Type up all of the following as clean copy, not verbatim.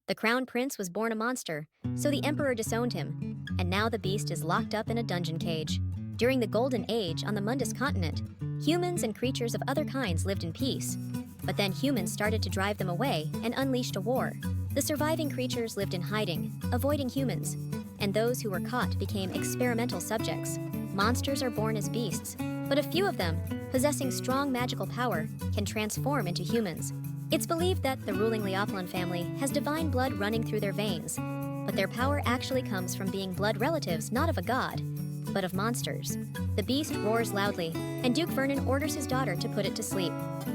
The crown prince was born a monster, so the emperor disowned him, and now the beast is locked up in a dungeon cage. During the Golden Age on the Mundus continent, humans and creatures of other kinds lived in peace. But then humans started to drive them away and unleashed a war. The surviving creatures lived in hiding, avoiding humans, and those who were caught became experimental subjects. Monsters are born as beasts, but a few of them, possessing strong magical power, can transform into humans. It's believed that the ruling Leopold family has divine blood running through their veins, but their power actually comes from being blood relatives not of a god, but of monsters. The beast roars loudly, and Duke Vernon orders his daughter to put it to sleep.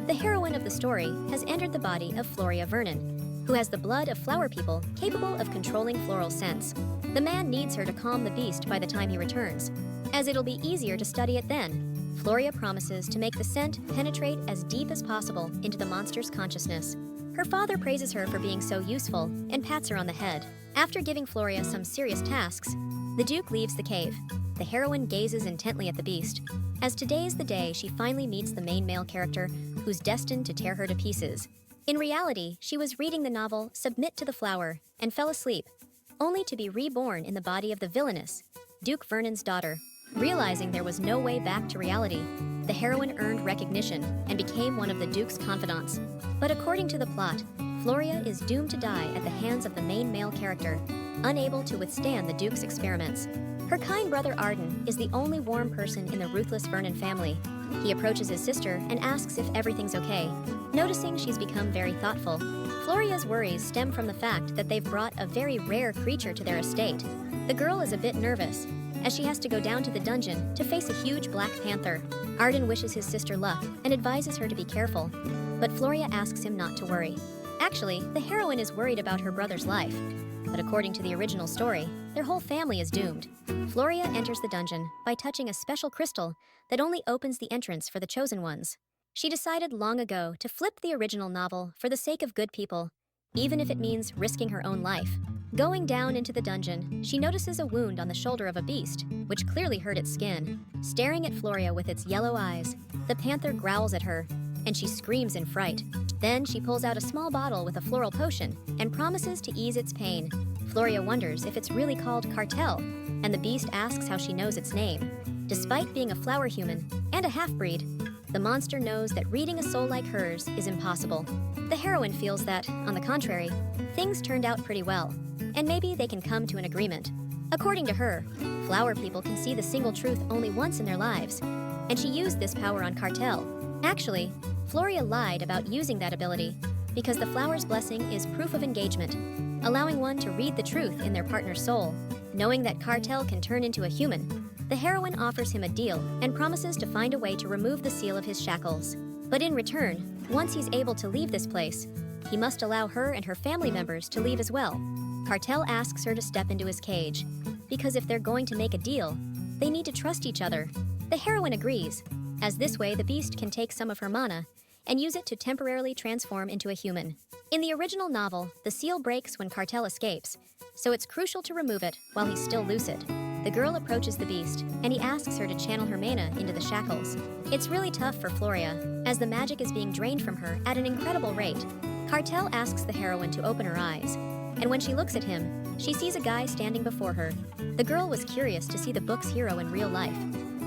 The heroine of the story has entered the body of Floria Vernon, who has the blood of flower people capable of controlling floral scents. The man needs her to calm the beast by the time he returns, as it'll be easier to study it then. Floria promises to make the scent penetrate as deep as possible into the monster's consciousness. Her father praises her for being so useful and pats her on the head. After giving Floria some serious tasks, the Duke leaves the cave. The heroine gazes intently at the beast, as today is the day she finally meets the main male character who's destined to tear her to pieces. In reality, she was reading the novel Submit to the Flower and fell asleep, only to be reborn in the body of the Villainess, Duke Vernon's daughter. Realizing there was no way back to reality, the heroine earned recognition and became one of the Duke's confidants. But according to the plot, Floria is doomed to die at the hands of the main male character, unable to withstand the Duke's experiments. Her kind brother Arden is the only warm person in the ruthless Vernon family. He approaches his sister and asks if everything's okay. Noticing she's become very thoughtful, Floria's worries stem from the fact that they've brought a very rare creature to their estate. The girl is a bit nervous, as she has to go down to the dungeon to face a huge black panther. Arden wishes his sister luck and advises her to be careful, but Floria asks him not to worry. Actually, the heroine is worried about her brother's life, but according to the original story, their whole family is doomed. Floria enters the dungeon by touching a special crystal that only opens the entrance for the chosen ones. She decided long ago to flip the original novel for the sake of good people, even if it means risking her own life. Going down into the dungeon, she notices a wound on the shoulder of a beast, which clearly hurt its skin. Staring at Floria with its yellow eyes, the panther growls at her, and she screams in fright. Then she pulls out a small bottle with a floral potion and promises to ease its pain. Floria wonders if it's really called Cartel, and the beast asks how she knows its name. Despite being a flower human and a half-breed, the monster knows that reading a soul like hers is impossible. The heroine feels that, on the contrary, things turned out pretty well, and maybe they can come to an agreement. According to her, flower people can see the single truth only once in their lives, and she used this power on Cartel. Actually, Floria lied about using that ability because the flower's blessing is proof of engagement, allowing one to read the truth in their partner's soul. Knowing that Cartel can turn into a human, the heroine offers him a deal and promises to find a way to remove the seal of his shackles. But in return, once he's able to leave this place, he must allow her and her family members to leave as well. Cartel asks her to step into his cage, because if they're going to make a deal, they need to trust each other. The heroine agrees, as this way the beast can take some of her mana and use it to temporarily transform into a human. In the original novel, the seal breaks when Cartel escapes, so it's crucial to remove it while he's still lucid. The girl approaches the beast, and he asks her to channel her mana into the shackles. It's really tough for Floria, as the magic is being drained from her at an incredible rate. Cartel asks the heroine to open her eyes, and when she looks at him, she sees a guy standing before her. The girl was curious to see the book's hero in real life,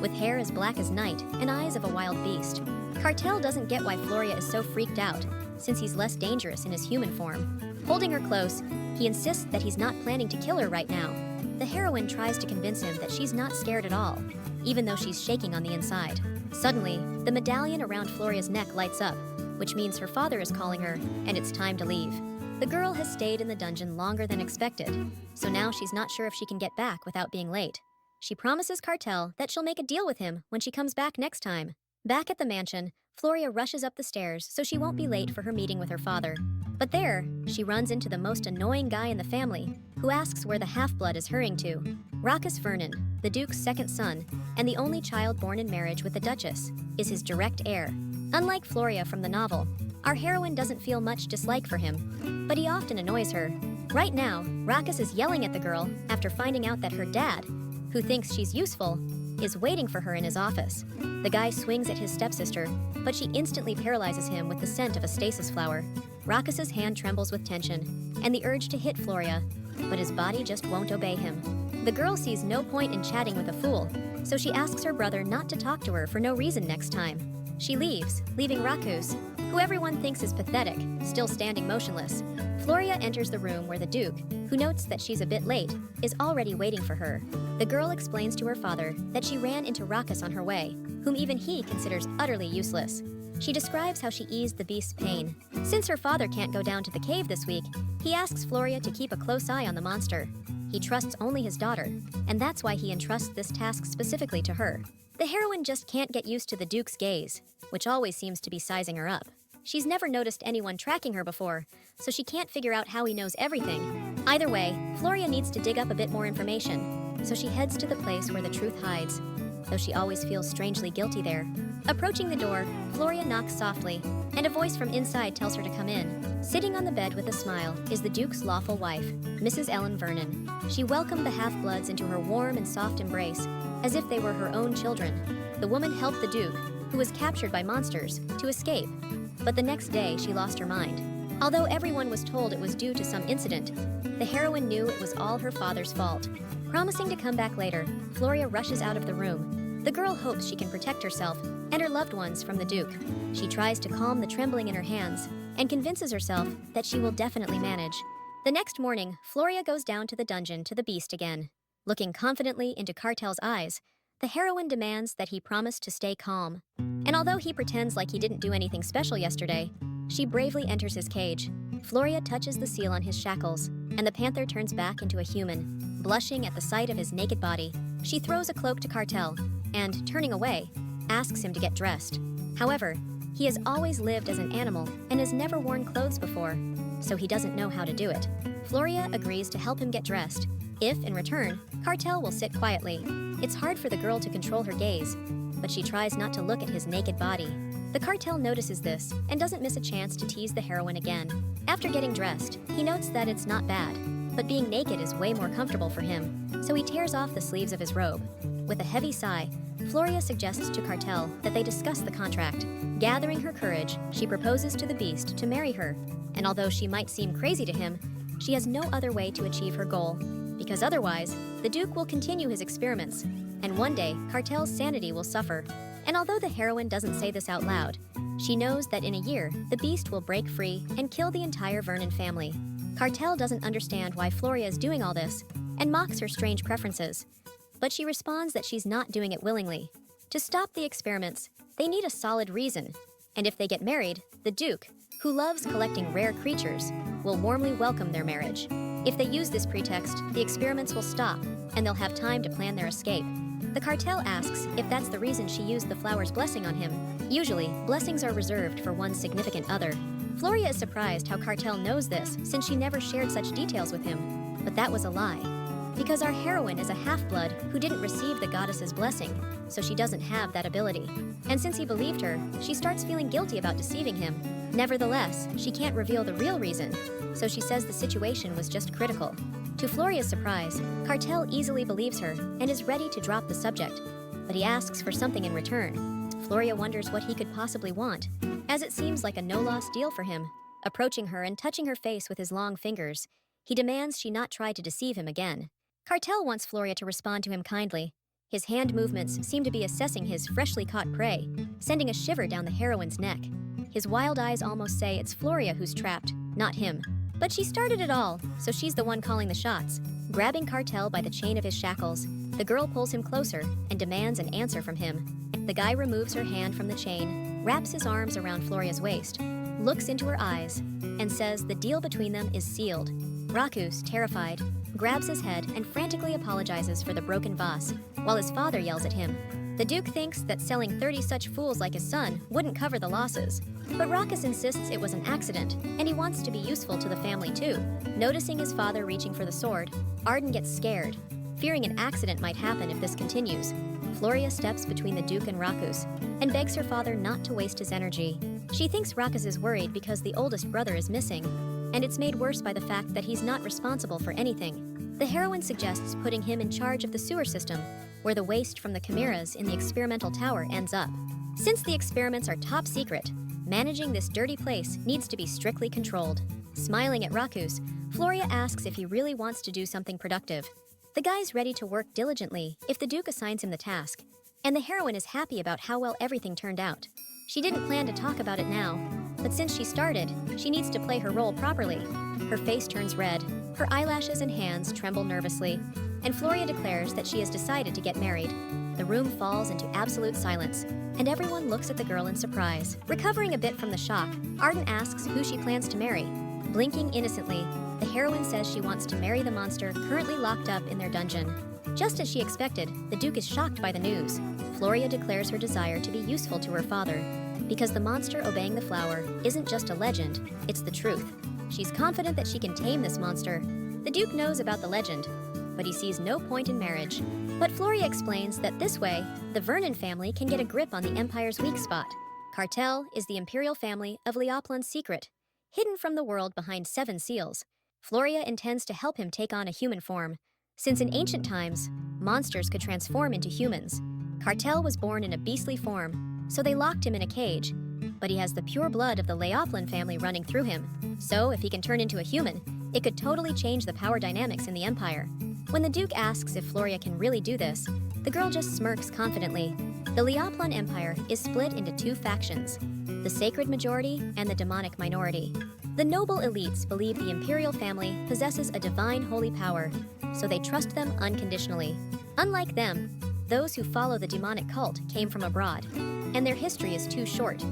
with hair as black as night and eyes of a wild beast. Cartel doesn't get why Floria is so freaked out, since he's less dangerous in his human form. Holding her close, he insists that he's not planning to kill her right now. The heroine tries to convince him that she's not scared at all, even though she's shaking on the inside. Suddenly, the medallion around Floria's neck lights up, which means her father is calling her, and it's time to leave. The girl has stayed in the dungeon longer than expected, so now she's not sure if she can get back without being late. She promises Cartel that she'll make a deal with him when she comes back next time. Back at the mansion, Floria rushes up the stairs so she won't be late for her meeting with her father. But there, she runs into the most annoying guy in the family, who asks where the half-blood is hurrying to. Ruckus Vernon, the Duke's second son, and the only child born in marriage with the Duchess, is his direct heir. Unlike Floria from the novel, our heroine doesn't feel much dislike for him, but he often annoys her. Right now, Ruckus is yelling at the girl after finding out that her dad, who thinks she's useful, is waiting for her in his office. The guy swings at his stepsister, but she instantly paralyzes him with the scent of a stasis flower. Ruckus's hand trembles with tension. and the urge to hit Floria, but his body just won't obey him. The girl sees no point in chatting with a fool, so she asks her brother not to talk to her for no reason next time. She leaves, leaving Rakus, who everyone thinks is pathetic, still standing motionless. Floria enters the room where the Duke, who notes that she's a bit late, is already waiting for her. The girl explains to her father that she ran into Rakus on her way, whom even he considers utterly useless. She describes how she eased the beast's pain. Since her father can't go down to the cave this week, he asks Floria to keep a close eye on the monster. He trusts only his daughter, and that's why he entrusts this task specifically to her. The heroine just can't get used to the Duke's gaze, which always seems to be sizing her up. She's never noticed anyone tracking her before, so she can't figure out how he knows everything. Either way, Floria needs to dig up a bit more information, so she heads to the place where the truth hides, though she always feels strangely guilty there. Approaching the door, Floria knocks softly, and a voice from inside tells her to come in. Sitting on the bed with a smile is the Duke's lawful wife, Mrs. Ellen Vernon. She welcomed the half-bloods into her warm and soft embrace, as if they were her own children. The woman helped the Duke, who was captured by monsters, to escape, but the next day she lost her mind. Although everyone was told it was due to some incident, the heroine knew it was all her father's fault. Promising to come back later, Floria rushes out of the room. The girl hopes she can protect herself and her loved ones from the Duke. She tries to calm the trembling in her hands and convinces herself that she will definitely manage. The next morning, Floria goes down to the dungeon to the beast again. Looking confidently into Cartel's eyes, the heroine demands that he promise to stay calm. And although he pretends like he didn't do anything special yesterday, she bravely enters his cage. Floria touches the seal on his shackles, and the panther turns back into a human. Blushing at the sight of his naked body, she throws a cloak to Cartel, and, turning away, asks him to get dressed. However, he has always lived as an animal and has never worn clothes before, so he doesn't know how to do it. Floria agrees to help him get dressed, if, in return, Cartel will sit quietly. It's hard for the girl to control her gaze, but she tries not to look at his naked body. The Cartel notices this and doesn't miss a chance to tease the heroine again. After getting dressed, he notes that it's not bad, but being naked is way more comfortable for him, so he tears off the sleeves of his robe. With a heavy sigh, Floria suggests to Cartel that they discuss the contract. Gathering her courage, she proposes to the beast to marry her, and although she might seem crazy to him, she has no other way to achieve her goal, because otherwise, the Duke will continue his experiments, and one day, Cartel's sanity will suffer. And although the heroine doesn't say this out loud, she knows that in a year, the beast will break free and kill the entire Vernon family. Cartel doesn't understand why Floria is doing all this, and mocks her strange preferences. But she responds that she's not doing it willingly. To stop the experiments, they need a solid reason, and if they get married, the Duke, who loves collecting rare creatures, will warmly welcome their marriage. If they use this pretext, the experiments will stop, and they'll have time to plan their escape. The Cartel asks if that's the reason she used the flower's blessing on him. Usually, blessings are reserved for one's significant other. Floria is surprised how Cartel knows this, since she never shared such details with him. But that was a lie. Because our heroine is a half-blood who didn't receive the goddess's blessing, so she doesn't have that ability. And since he believed her, she starts feeling guilty about deceiving him. Nevertheless, she can't reveal the real reason, so she says the situation was just critical. To Floria's surprise, Cartel easily believes her and is ready to drop the subject, but he asks for something in return. Floria wonders what he could possibly want, as it seems like a no-loss deal for him. Approaching her and touching her face with his long fingers, he demands she not try to deceive him again. Cartel wants Floria to respond to him kindly. His hand movements seem to be assessing his freshly caught prey, sending a shiver down the heroine's neck. His wild eyes almost say it's Floria who's trapped, not him. But she started it all, so she's the one calling the shots. Grabbing Cartel by the chain of his shackles, the girl pulls him closer and demands an answer from him. The guy removes her hand from the chain, wraps his arms around Floria's waist, looks into her eyes, and says the deal between them is sealed. Rakus, terrified, grabs his head and frantically apologizes for the broken vase, while his father yells at him. The Duke thinks that selling 30 such fools like his son wouldn't cover the losses, but Rakus insists it was an accident, and he wants to be useful to the family too. Noticing his father reaching for the sword, Arden gets scared, fearing an accident might happen if this continues. Floria steps between the Duke and Rakus, and begs her father not to waste his energy. She thinks Rakus is worried because the oldest brother is missing, and it's made worse by the fact that he's not responsible for anything. The heroine suggests putting him in charge of the sewer system, where the waste from the chimeras in the experimental tower ends up. Since the experiments are top secret, managing this dirty place needs to be strictly controlled. Smiling at Rakus, Floria asks if he really wants to do something productive. The guy's ready to work diligently if the Duke assigns him the task, and the heroine is happy about how well everything turned out. She didn't plan to talk about it now, but since she started, she needs to play her role properly. Her face turns red, her eyelashes and hands tremble nervously, and Floria declares that she has decided to get married. The room falls into absolute silence, and everyone looks at the girl in surprise. Recovering a bit from the shock, Arden asks who she plans to marry. Blinking innocently, the heroine says she wants to marry the monster currently locked up in their dungeon. Just as she expected, the Duke is shocked by the news. Floria declares her desire to be useful to her father, because the monster obeying the flower isn't just a legend, it's the truth. She's confident that she can tame this monster. The Duke knows about the legend, but he sees no point in marriage. But Floria explains that this way, the Vernon family can get a grip on the Empire's weak spot. Cartel is the imperial family of Leoplan's secret, hidden from the world behind 7 seals. Floria intends to help him take on a human form, since in ancient times, monsters could transform into humans. Cartel was born in a beastly form, so they locked him in a cage, but he has the pure blood of the Leoplan family running through him, so if he can turn into a human, it could totally change the power dynamics in the Empire. When the Duke asks if Floria can really do this, the girl just smirks confidently. The Leoplan Empire is split into 2 factions, the sacred majority and the demonic minority. The noble elites believe the imperial family possesses a divine holy power, so they trust them unconditionally. Unlike them, those who follow the demonic cult came from abroad, and their history is too short.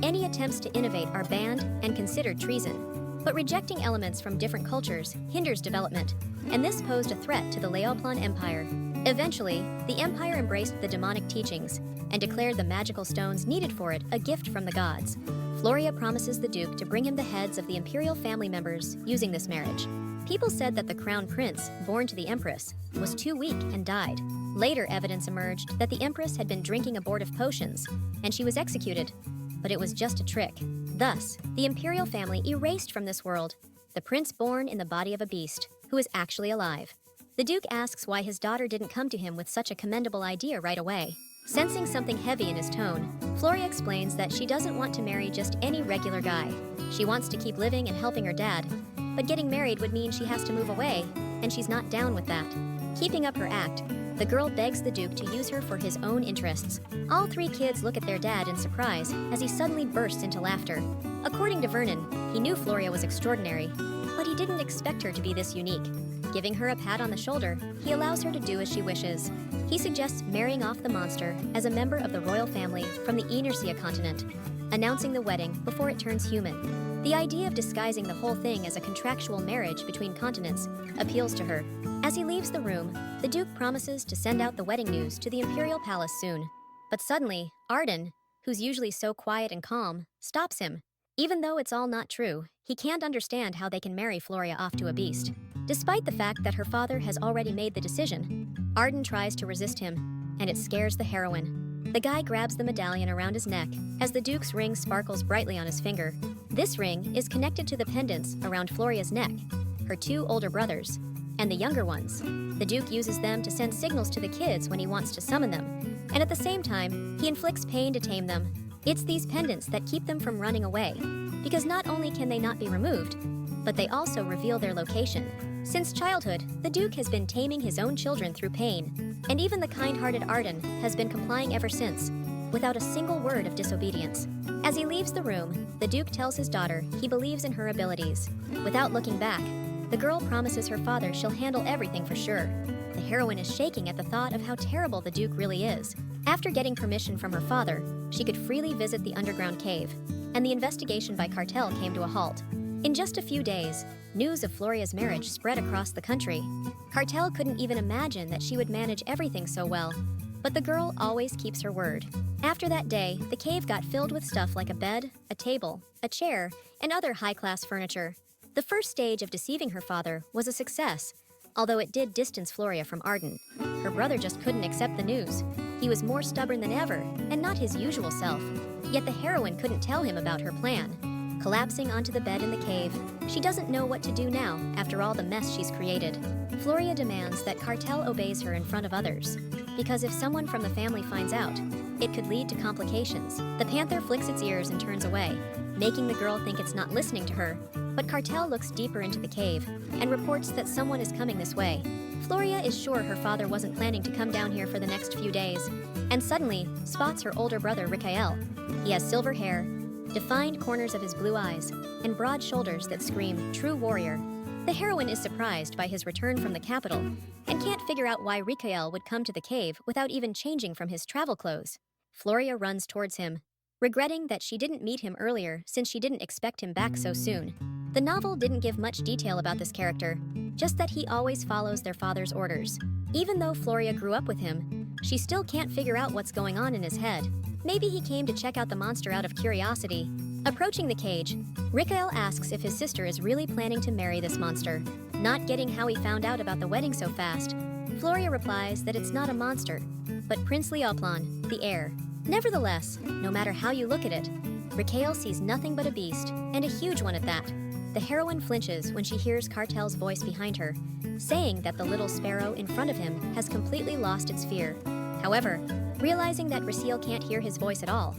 Any attempts to innovate are banned and considered treason, but rejecting elements from different cultures hinders development, and this posed a threat to the Leoplan Empire. Eventually, the Empire embraced the demonic teachings and declared the magical stones needed for it a gift from the gods. Floria promises the Duke to bring him the heads of the imperial family members using this marriage. People said that the crown prince, born to the Empress, was too weak and died. Later evidence emerged that the Empress had been drinking abortive potions, and she was executed. But it was just a trick. Thus, the imperial family erased from this world the prince born in the body of a beast, who is actually alive. The Duke asks why his daughter didn't come to him with such a commendable idea right away. Sensing something heavy in his tone, Floria explains that she doesn't want to marry just any regular guy. She wants to keep living and helping her dad, but getting married would mean she has to move away, and she's not down with that. Keeping up her act, the girl begs the Duke to use her for his own interests. All 3 kids look at their dad in surprise as he suddenly bursts into laughter. According to Vernon, he knew Floria was extraordinary, but he didn't expect her to be this unique. Giving her a pat on the shoulder, he allows her to do as she wishes. He suggests marrying off the monster as a member of the royal family from the Enersia continent, announcing the wedding before it turns human. The idea of disguising the whole thing as a contractual marriage between continents appeals to her. As he leaves the room, the Duke promises to send out the wedding news to the imperial palace soon. But suddenly, Arden, who's usually so quiet and calm, stops him. Even though it's all not true, he can't understand how they can marry Floria off to a beast. Despite the fact that her father has already made the decision, Arden tries to resist him, and it scares the heroine. The guy grabs the medallion around his neck as the Duke's ring sparkles brightly on his finger. This ring is connected to the pendants around Floria's neck, her 2 older brothers, and the younger ones. The Duke uses them to send signals to the kids when he wants to summon them, and at the same time, he inflicts pain to tame them. It's these pendants that keep them from running away, because not only can they not be removed, but they also reveal their location. Since childhood, the Duke has been taming his own children through pain, and even the kind-hearted Arden has been complying ever since, without a single word of disobedience. As he leaves the room, the Duke tells his daughter he believes in her abilities. Without looking back, the girl promises her father she'll handle everything for sure. The heroine is shaking at the thought of how terrible the Duke really is. After getting permission from her father, she could freely visit the underground cave, and the investigation by Cartel came to a halt. In just a few days, news of Floria's marriage spread across the country. Cartel couldn't even imagine that she would manage everything so well, but the girl always keeps her word. After that day, the cave got filled with stuff like a bed, a table, a chair, and other high-class furniture. The first stage of deceiving her father was a success, although it did distance Floria from Arden. Her brother just couldn't accept the news. He was more stubborn than ever, and not his usual self. Yet the heroine couldn't tell him about her plan. Collapsing onto the bed in the cave, she doesn't know what to do now after all the mess she's created. Floria demands that Cartel obeys her in front of others, because if someone from the family finds out, it could lead to complications. The panther flicks its ears and turns away, making the girl think it's not listening to her. But Cartel looks deeper into the cave and reports that someone is coming this way. Floria is sure her father wasn't planning to come down here for the next few days, and suddenly spots her older brother Rikael. He has silver hair, defined corners of his blue eyes, and broad shoulders that scream true warrior. The heroine is surprised by his return from the capital and can't figure out why Rikael would come to the cave without even changing from his travel clothes. Floria runs towards him, regretting that she didn't meet him earlier since she didn't expect him back so soon. The novel didn't give much detail about this character, just that he always follows their father's orders. Even though Floria grew up with him, she still can't figure out what's going on in his head. Maybe he came to check out the monster out of curiosity. Approaching the cage, Rikael asks if his sister is really planning to marry this monster. Not getting how he found out about the wedding so fast, Floria replies that it's not a monster, but Prince Leoplon, the heir. Nevertheless, no matter how you look at it, Rikael sees nothing but a beast, and a huge one at that. The heroine flinches when she hears Cartel's voice behind her, saying that the little sparrow in front of him has completely lost its fear. However, realizing that Rikael can't hear his voice at all,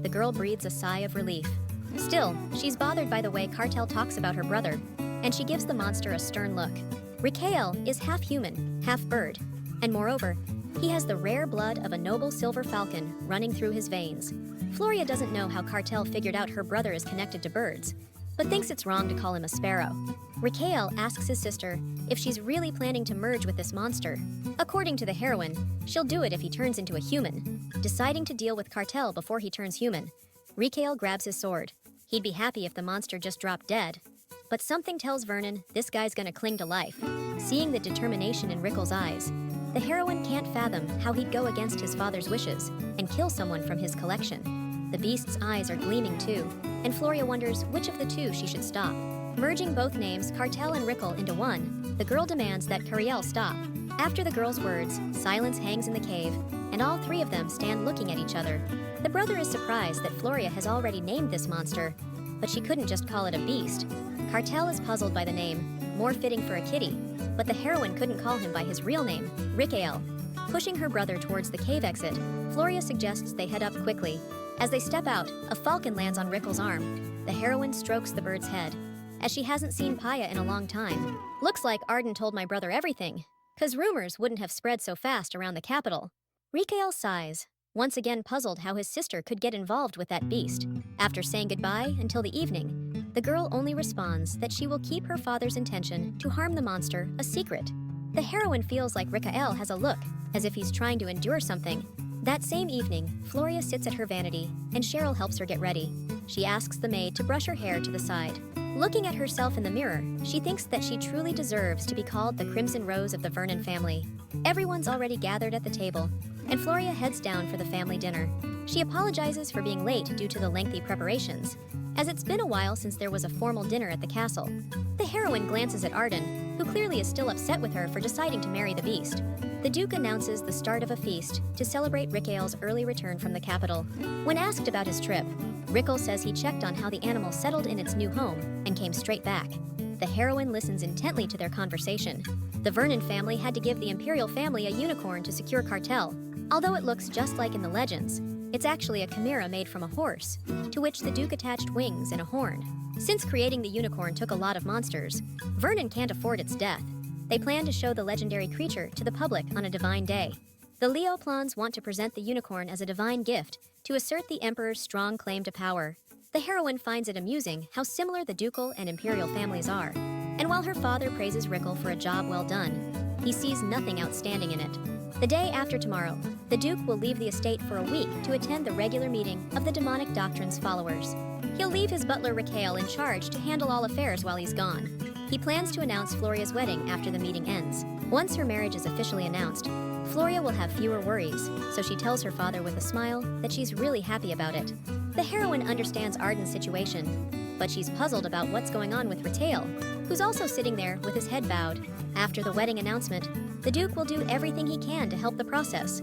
the girl breathes a sigh of relief. Still, she's bothered by the way Cartel talks about her brother, and she gives the monster a stern look. Rikael is half human, half bird, and moreover, he has the rare blood of a noble silver falcon running through his veins. Floria doesn't know how Cartel figured out her brother is connected to birds, but thinks it's wrong to call him a sparrow. Rikael asks his sister if she's really planning to merge with this monster. According to the heroine, she'll do it if he turns into a human. Deciding to deal with Cartel before he turns human, Rikael grabs his sword. He'd be happy if the monster just dropped dead. But something tells Vernon this guy's gonna cling to life. Seeing the determination in Rikael's eyes, the heroine can't fathom how he'd go against his father's wishes and kill someone from his collection. The beast's eyes are gleaming too, and Floria wonders which of the two she should stop. Merging both names, Cartel and Rikael, into one, the girl demands that Cartel stop. After the girl's words, silence hangs in the cave, and all three of them stand looking at each other. The brother is surprised that Floria has already named this monster, but she couldn't just call it a beast. Cartel is puzzled by the name, more fitting for a kitty, but the heroine couldn't call him by his real name, Rikael. Pushing her brother towards the cave exit, Floria suggests they head up quickly. As they step out, a falcon lands on Rikael's arm. The heroine strokes the bird's head, as she hasn't seen Paya in a long time. Looks like Arden told my brother everything, 'cause rumors wouldn't have spread so fast around the capital. Rikael sighs, once again puzzled how his sister could get involved with that beast. After saying goodbye until the evening, the girl only responds that she will keep her father's intention to harm the monster a secret. The heroine feels like Rikael has a look, as if he's trying to endure something. That same evening, Floria sits at her vanity, and Cheryl helps her get ready. She asks the maid to brush her hair to the side. Looking at herself in the mirror, she thinks that she truly deserves to be called the Crimson Rose of the Vernon family. Everyone's already gathered at the table, and Floria heads down for the family dinner. She apologizes for being late due to the lengthy preparations, as it's been a while since there was a formal dinner at the castle. The heroine glances at Arden, who clearly is still upset with her for deciding to marry the beast. The Duke announces the start of a feast to celebrate Rikael's early return from the capital. When asked about his trip, Rikael says he checked on how the animal settled in its new home and came straight back. The heroine listens intently to their conversation. The Vernon family had to give the imperial family a unicorn to secure Cartel. Although it looks just like in the legends, it's actually a chimera made from a horse, to which the Duke attached wings and a horn. Since creating the unicorn took a lot of monsters, Vernon can't afford its death. They plan to show the legendary creature to the public on a divine day. The Leoplons want to present the unicorn as a divine gift to assert the Emperor's strong claim to power. The heroine finds it amusing how similar the ducal and imperial families are. And while her father praises Rikael for a job well done, he sees nothing outstanding in it. The day after tomorrow, the Duke will leave the estate for a week to attend the regular meeting of the demonic doctrine's followers. He'll leave his butler Rikael in charge to handle all affairs while he's gone. He plans to announce Floria's wedding after the meeting ends. Once her marriage is officially announced, Floria will have fewer worries, so she tells her father with a smile that she's really happy about it. The heroine understands Arden's situation, but she's puzzled about what's going on with Rikael, who's also sitting there with his head bowed. After the wedding announcement, the Duke will do everything he can to help the process.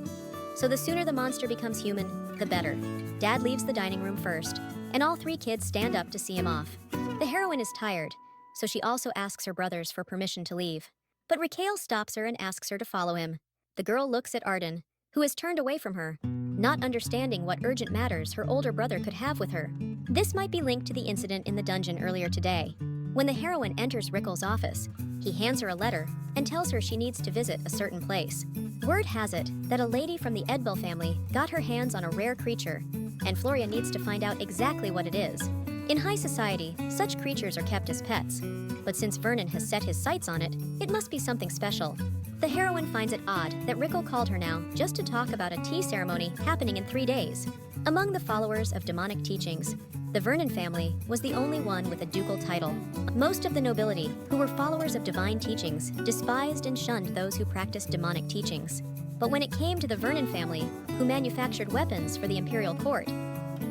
So the sooner the monster becomes human, the better. Dad leaves the dining room first, and all three kids stand up to see him off. The heroine is tired, so she also asks her brothers for permission to leave. But Rikael stops her and asks her to follow him. The girl looks at Arden, who has turned away from her. not understanding what urgent matters her older brother could have with her. This might be linked to the incident in the dungeon earlier today. When the heroine enters Rickle's office, he hands her a letter and tells her she needs to visit a certain place. Word has it that a lady from the Edbell family got her hands on a rare creature, and Floria needs to find out exactly what it is. In high society, such creatures are kept as pets, but since Vernon has set his sights on it, it must be something special. The heroine finds it odd that Rickle called her now just to talk about a tea ceremony happening in 3 days. Among the followers of demonic teachings, the Vernon family was the only one with a ducal title. Most of the nobility, who were followers of divine teachings, despised and shunned those who practiced demonic teachings. But when it came to the Vernon family, who manufactured weapons for the imperial court,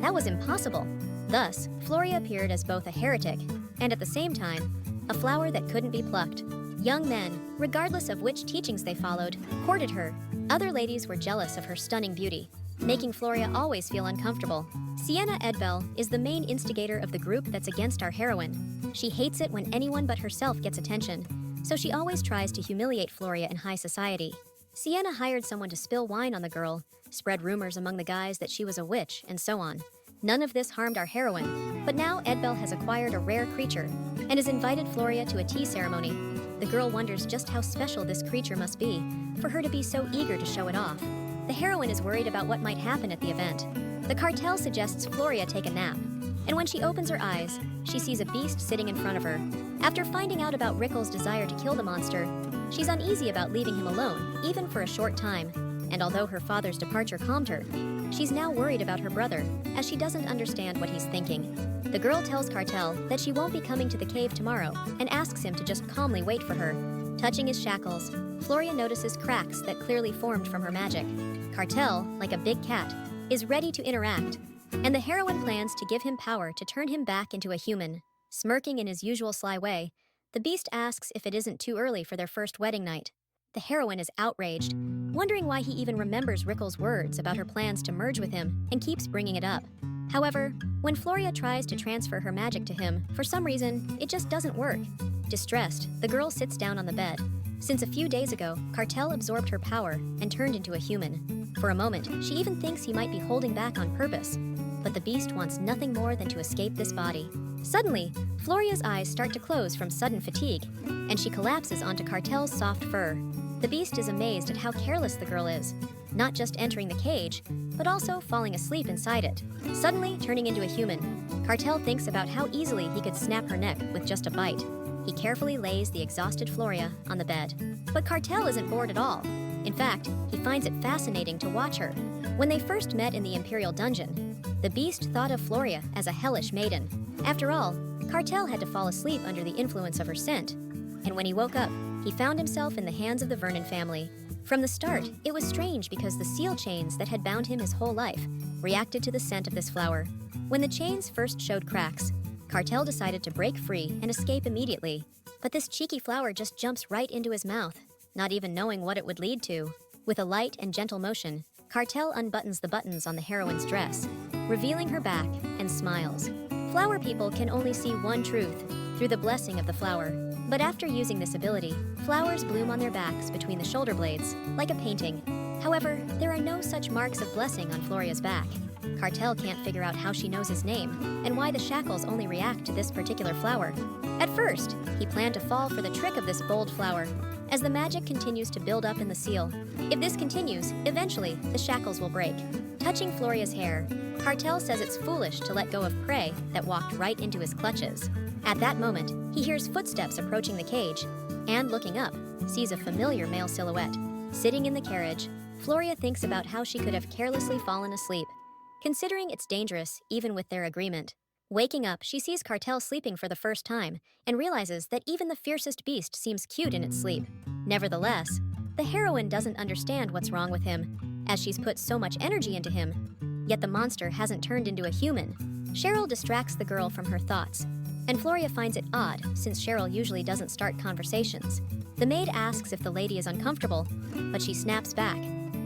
that was impossible. Thus, Floria appeared as both a heretic and, at the same time, a flower that couldn't be plucked. Young men, regardless of which teachings they followed, courted her. Other ladies were jealous of her stunning beauty, making Floria always feel uncomfortable. Sienna Edbell is the main instigator of the group that's against our heroine. She hates it when anyone but herself gets attention, so she always tries to humiliate Floria in high society. Sienna hired someone to spill wine on the girl, spread rumors among the guys that she was a witch, and so on. None of this harmed our heroine, but now Edbell has acquired a rare creature and has invited Floria to a tea ceremony. The girl wonders just how special this creature must be for her to be so eager to show it off. The heroine is worried about what might happen at the event. The cartel suggests Floria take a nap, and when she opens her eyes, she sees a beast sitting in front of her. After finding out about Rickle's desire to kill the monster, she's uneasy about leaving him alone, even for a short time, and although her father's departure calmed her, she's now worried about her brother, as she doesn't understand what he's thinking. The girl tells Cartel that she won't be coming to the cave tomorrow and asks him to just calmly wait for her. Touching his shackles, Floria notices cracks that clearly formed from her magic. Cartel, like a big cat, is ready to interact, and the heroine plans to give him power to turn him back into a human. Smirking in his usual sly way, the beast asks if it isn't too early for their first wedding night. The heroine is outraged, wondering why he even remembers Rickle's words about her plans to merge with him and keeps bringing it up. However, when Floria tries to transfer her magic to him, for some reason, it just doesn't work. Distressed, the girl sits down on the bed. Since a few days ago, Cartel absorbed her power and turned into a human. For a moment, she even thinks he might be holding back on purpose, but the beast wants nothing more than to escape this body. Suddenly, Floria's eyes start to close from sudden fatigue, and she collapses onto Cartel's soft fur. The beast is amazed at how careless the girl is, not just entering the cage, but also falling asleep inside it. Suddenly turning into a human, Cartel thinks about how easily he could snap her neck with just a bite. He carefully lays the exhausted Floria on the bed. But Cartel isn't bored at all. In fact, he finds it fascinating to watch her. When they first met in the Imperial dungeon, the beast thought of Floria as a hellish maiden. After all, Cartel had to fall asleep under the influence of her scent. And when he woke up, he found himself in the hands of the Vernon family. From the start, it was strange because the seal chains that had bound him his whole life reacted to the scent of this flower. When the chains first showed cracks, Cartel decided to break free and escape immediately. But this cheeky flower just jumps right into his mouth, not even knowing what it would lead to. With a light and gentle motion, Cartel unbuttons the buttons on the heroine's dress, revealing her back, and smiles. Flower people can only see one truth, through the blessing of the flower. But after using this ability, flowers bloom on their backs between the shoulder blades, like a painting. However, there are no such marks of blessing on Floria's back. Cartel can't figure out how she knows his name, and why the shackles only react to this particular flower. At first, he planned to fall for the trick of this bold flower, as the magic continues to build up in the seal. If this continues, eventually, the shackles will break. Touching Floria's hair, Cartel says it's foolish to let go of prey that walked right into his clutches. At that moment, he hears footsteps approaching the cage, and looking up, sees a familiar male silhouette. Sitting in the carriage, Floria thinks about how she could have carelessly fallen asleep, considering it's dangerous even with their agreement. Waking up, she sees Cartel sleeping for the first time, and realizes that even the fiercest beast seems cute in its sleep. Nevertheless, the heroine doesn't understand what's wrong with him, as she's put so much energy into him, yet the monster hasn't turned into a human. Cheryl distracts the girl from her thoughts, and Floria finds it odd since Cheryl usually doesn't start conversations. The maid asks if the lady is uncomfortable, but she snaps back,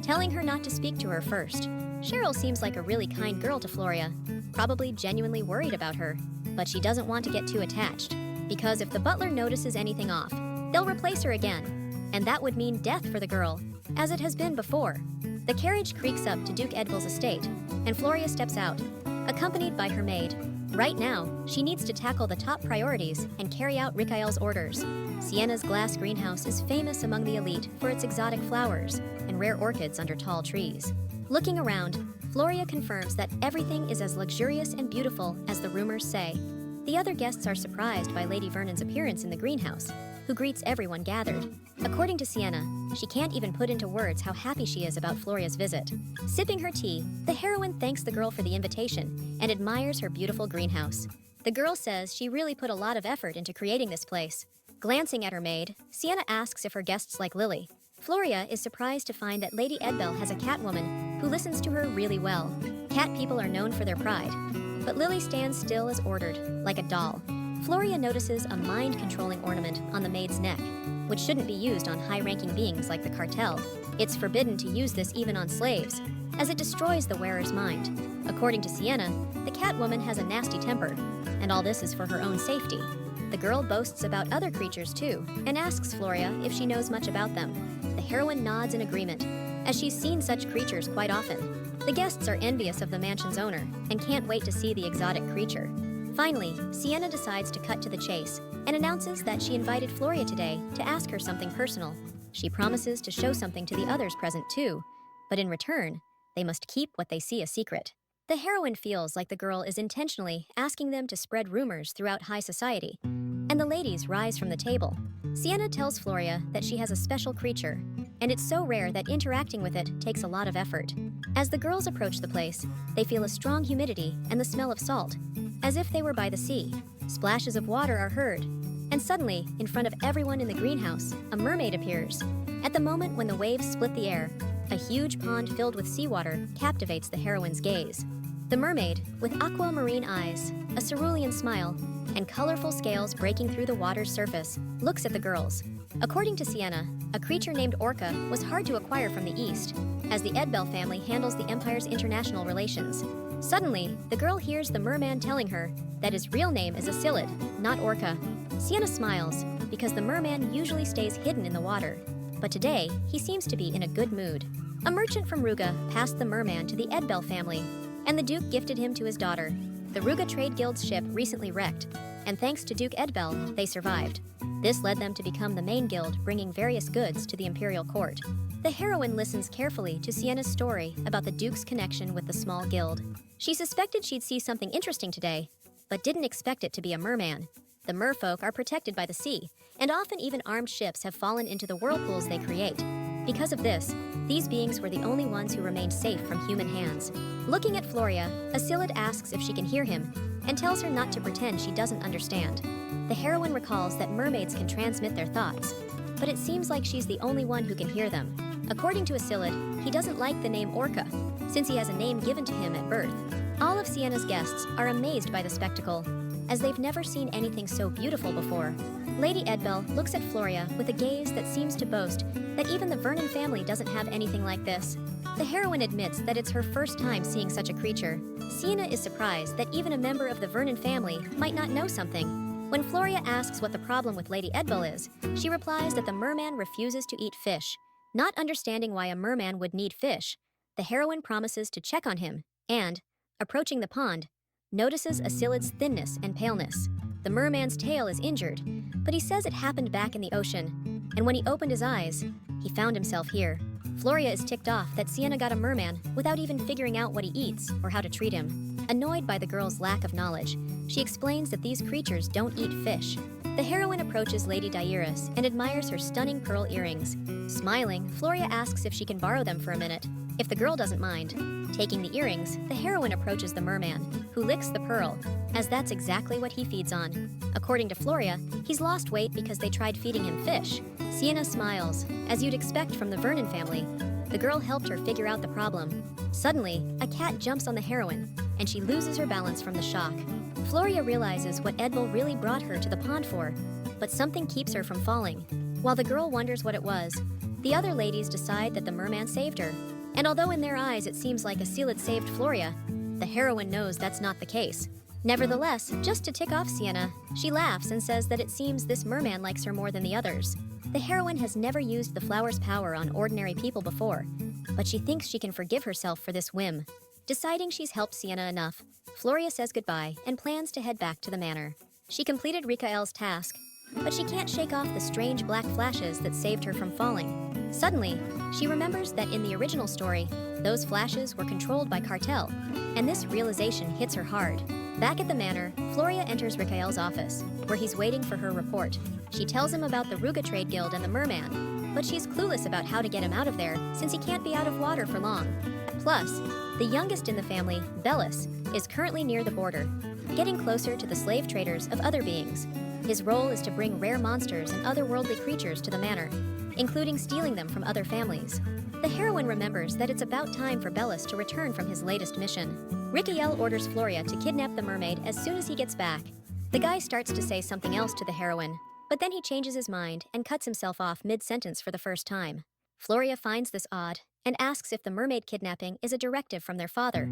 telling her not to speak to her first. Cheryl seems like a really kind girl to Floria, probably genuinely worried about her, but she doesn't want to get too attached, because if the butler notices anything off, they'll replace her again, and that would mean death for the girl, as it has been before. The carriage creaks up to Duke Edvil's estate, and Floria steps out, accompanied by her maid. Right now, she needs to tackle the top priorities and carry out Rikael's orders. Sienna's glass greenhouse is famous among the elite for its exotic flowers and rare orchids under tall trees. Looking around, Floria confirms that everything is as luxurious and beautiful as the rumors say. The other guests are surprised by Lady Vernon's appearance in the greenhouse, who greets everyone gathered. According to Sienna, she can't even put into words how happy she is about Floria's visit. Sipping her tea, the heroine thanks the girl for the invitation and admires her beautiful greenhouse. The girl says she really put a lot of effort into creating this place. Glancing at her maid, Sienna asks if her guests like Lily. Floria is surprised to find that Lady Edbel has a catwoman who listens to her really well. Cat people are known for their pride, but Lily stands still as ordered, like a doll. Floria notices a mind-controlling ornament on the maid's neck, which shouldn't be used on high-ranking beings like the Cartel. It's forbidden to use this even on slaves, as it destroys the wearer's mind. According to Sienna, the Catwoman has a nasty temper, and all this is for her own safety. The girl boasts about other creatures too, and asks Floria if she knows much about them. The heroine nods in agreement, as she's seen such creatures quite often. The guests are envious of the mansion's owner, and can't wait to see the exotic creature. Finally, Sienna decides to cut to the chase and announces that she invited Floria today to ask her something personal. She promises to show something to the others present too, but in return, they must keep what they see a secret. The heroine feels like the girl is intentionally asking them to spread rumors throughout high society, and the ladies rise from the table. Sienna tells Floria that she has a special creature, and it's so rare that interacting with it takes a lot of effort. As the girls approach the place, they feel a strong humidity and the smell of salt, as if they were by the sea. Splashes of water are heard, and suddenly, in front of everyone in the greenhouse, a mermaid appears. At the moment when the waves split the air, a huge pond filled with seawater captivates the heroine's gaze. The mermaid, with aquamarine eyes, a cerulean smile, and colorful scales breaking through the water's surface, looks at the girls. According to Sienna, a creature named Orca was hard to acquire from the east, as the Edbel family handles the Empire's international relations. Suddenly, the girl hears the merman telling her that his real name is Asilid, not Orca. Sienna smiles, because the merman usually stays hidden in the water, but today, he seems to be in a good mood. A merchant from Ruga passed the merman to the Edbel family, and the Duke gifted him to his daughter. The Ruga Trade Guild's ship recently wrecked, and thanks to Duke Edbel, they survived. This led them to become the main guild, bringing various goods to the imperial court. The heroine listens carefully to Sienna's story about the Duke's connection with the small guild. She suspected she'd see something interesting today, but didn't expect it to be a merman. The merfolk are protected by the sea, and often even armed ships have fallen into the whirlpools they create. Because of this, these beings were the only ones who remained safe from human hands. Looking at Floria, Asilid asks if she can hear him, and tells her not to pretend she doesn't understand. The heroine recalls that mermaids can transmit their thoughts, but it seems like she's the only one who can hear them. According to Asilid, he doesn't like the name Orca, since he has a name given to him at birth. All of Sienna's guests are amazed by the spectacle, as they've never seen anything so beautiful before. Lady Edbel looks at Floria with a gaze that seems to boast that even the Vernon family doesn't have anything like this. The heroine admits that it's her first time seeing such a creature. Sienna is surprised that even a member of the Vernon family might not know something. When Floria asks what the problem with Lady Edbel is, she replies that the merman refuses to eat fish. Not understanding why a merman would need fish, the heroine promises to check on him and, approaching the pond, notices Asilid's thinness and paleness. The merman's tail is injured, but he says it happened back in the ocean, and when he opened his eyes, he found himself here. Floria is ticked off that Sienna got a merman without even figuring out what he eats or how to treat him. Annoyed by the girl's lack of knowledge, she explains that these creatures don't eat fish. The heroine approaches Lady Dairis and admires her stunning pearl earrings. Smiling, Floria asks if she can borrow them for a minute. If the girl doesn't mind, taking the earrings, the heroine approaches the merman, who licks the pearl, as that's exactly what he feeds on. According to Floria, he's lost weight because they tried feeding him fish. Sienna smiles, as you'd expect from the Vernon family. The girl helped her figure out the problem. Suddenly, a cat jumps on the heroine, and she loses her balance from the shock. Floria realizes what Edbel really brought her to the pond for, but something keeps her from falling. While the girl wonders what it was, the other ladies decide that the merman saved her. And although in their eyes it seems like Asilid saved Floria, the heroine knows that's not the case. Nevertheless, just to tick off Sienna, she laughs and says that it seems this merman likes her more than the others. The heroine has never used the flower's power on ordinary people before, but she thinks she can forgive herself for this whim. Deciding she's helped Sienna enough, Floria says goodbye and plans to head back to the manor. She completed Rikael's task, but she can't shake off the strange black flashes that saved her from falling. Suddenly, she remembers that in the original story, those flashes were controlled by Cartel, and this realization hits her hard. Back at the manor, Floria enters Rikael's office, where he's waiting for her report. She tells him about the Ruga Trade Guild and the merman, but she's clueless about how to get him out of there since he can't be out of water for long. Plus, the youngest in the family, Bellis, is currently near the border, getting closer to the slave traders of other beings. His role is to bring rare monsters and otherworldly creatures to the manor, including stealing them from other families. The heroine remembers that it's about time for Bellis to return from his latest mission. Rikael orders Floria to kidnap the mermaid as soon as he gets back. The guy starts to say something else to the heroine, but then he changes his mind and cuts himself off mid-sentence for the first time. Floria finds this odd and asks if the mermaid kidnapping is a directive from their father,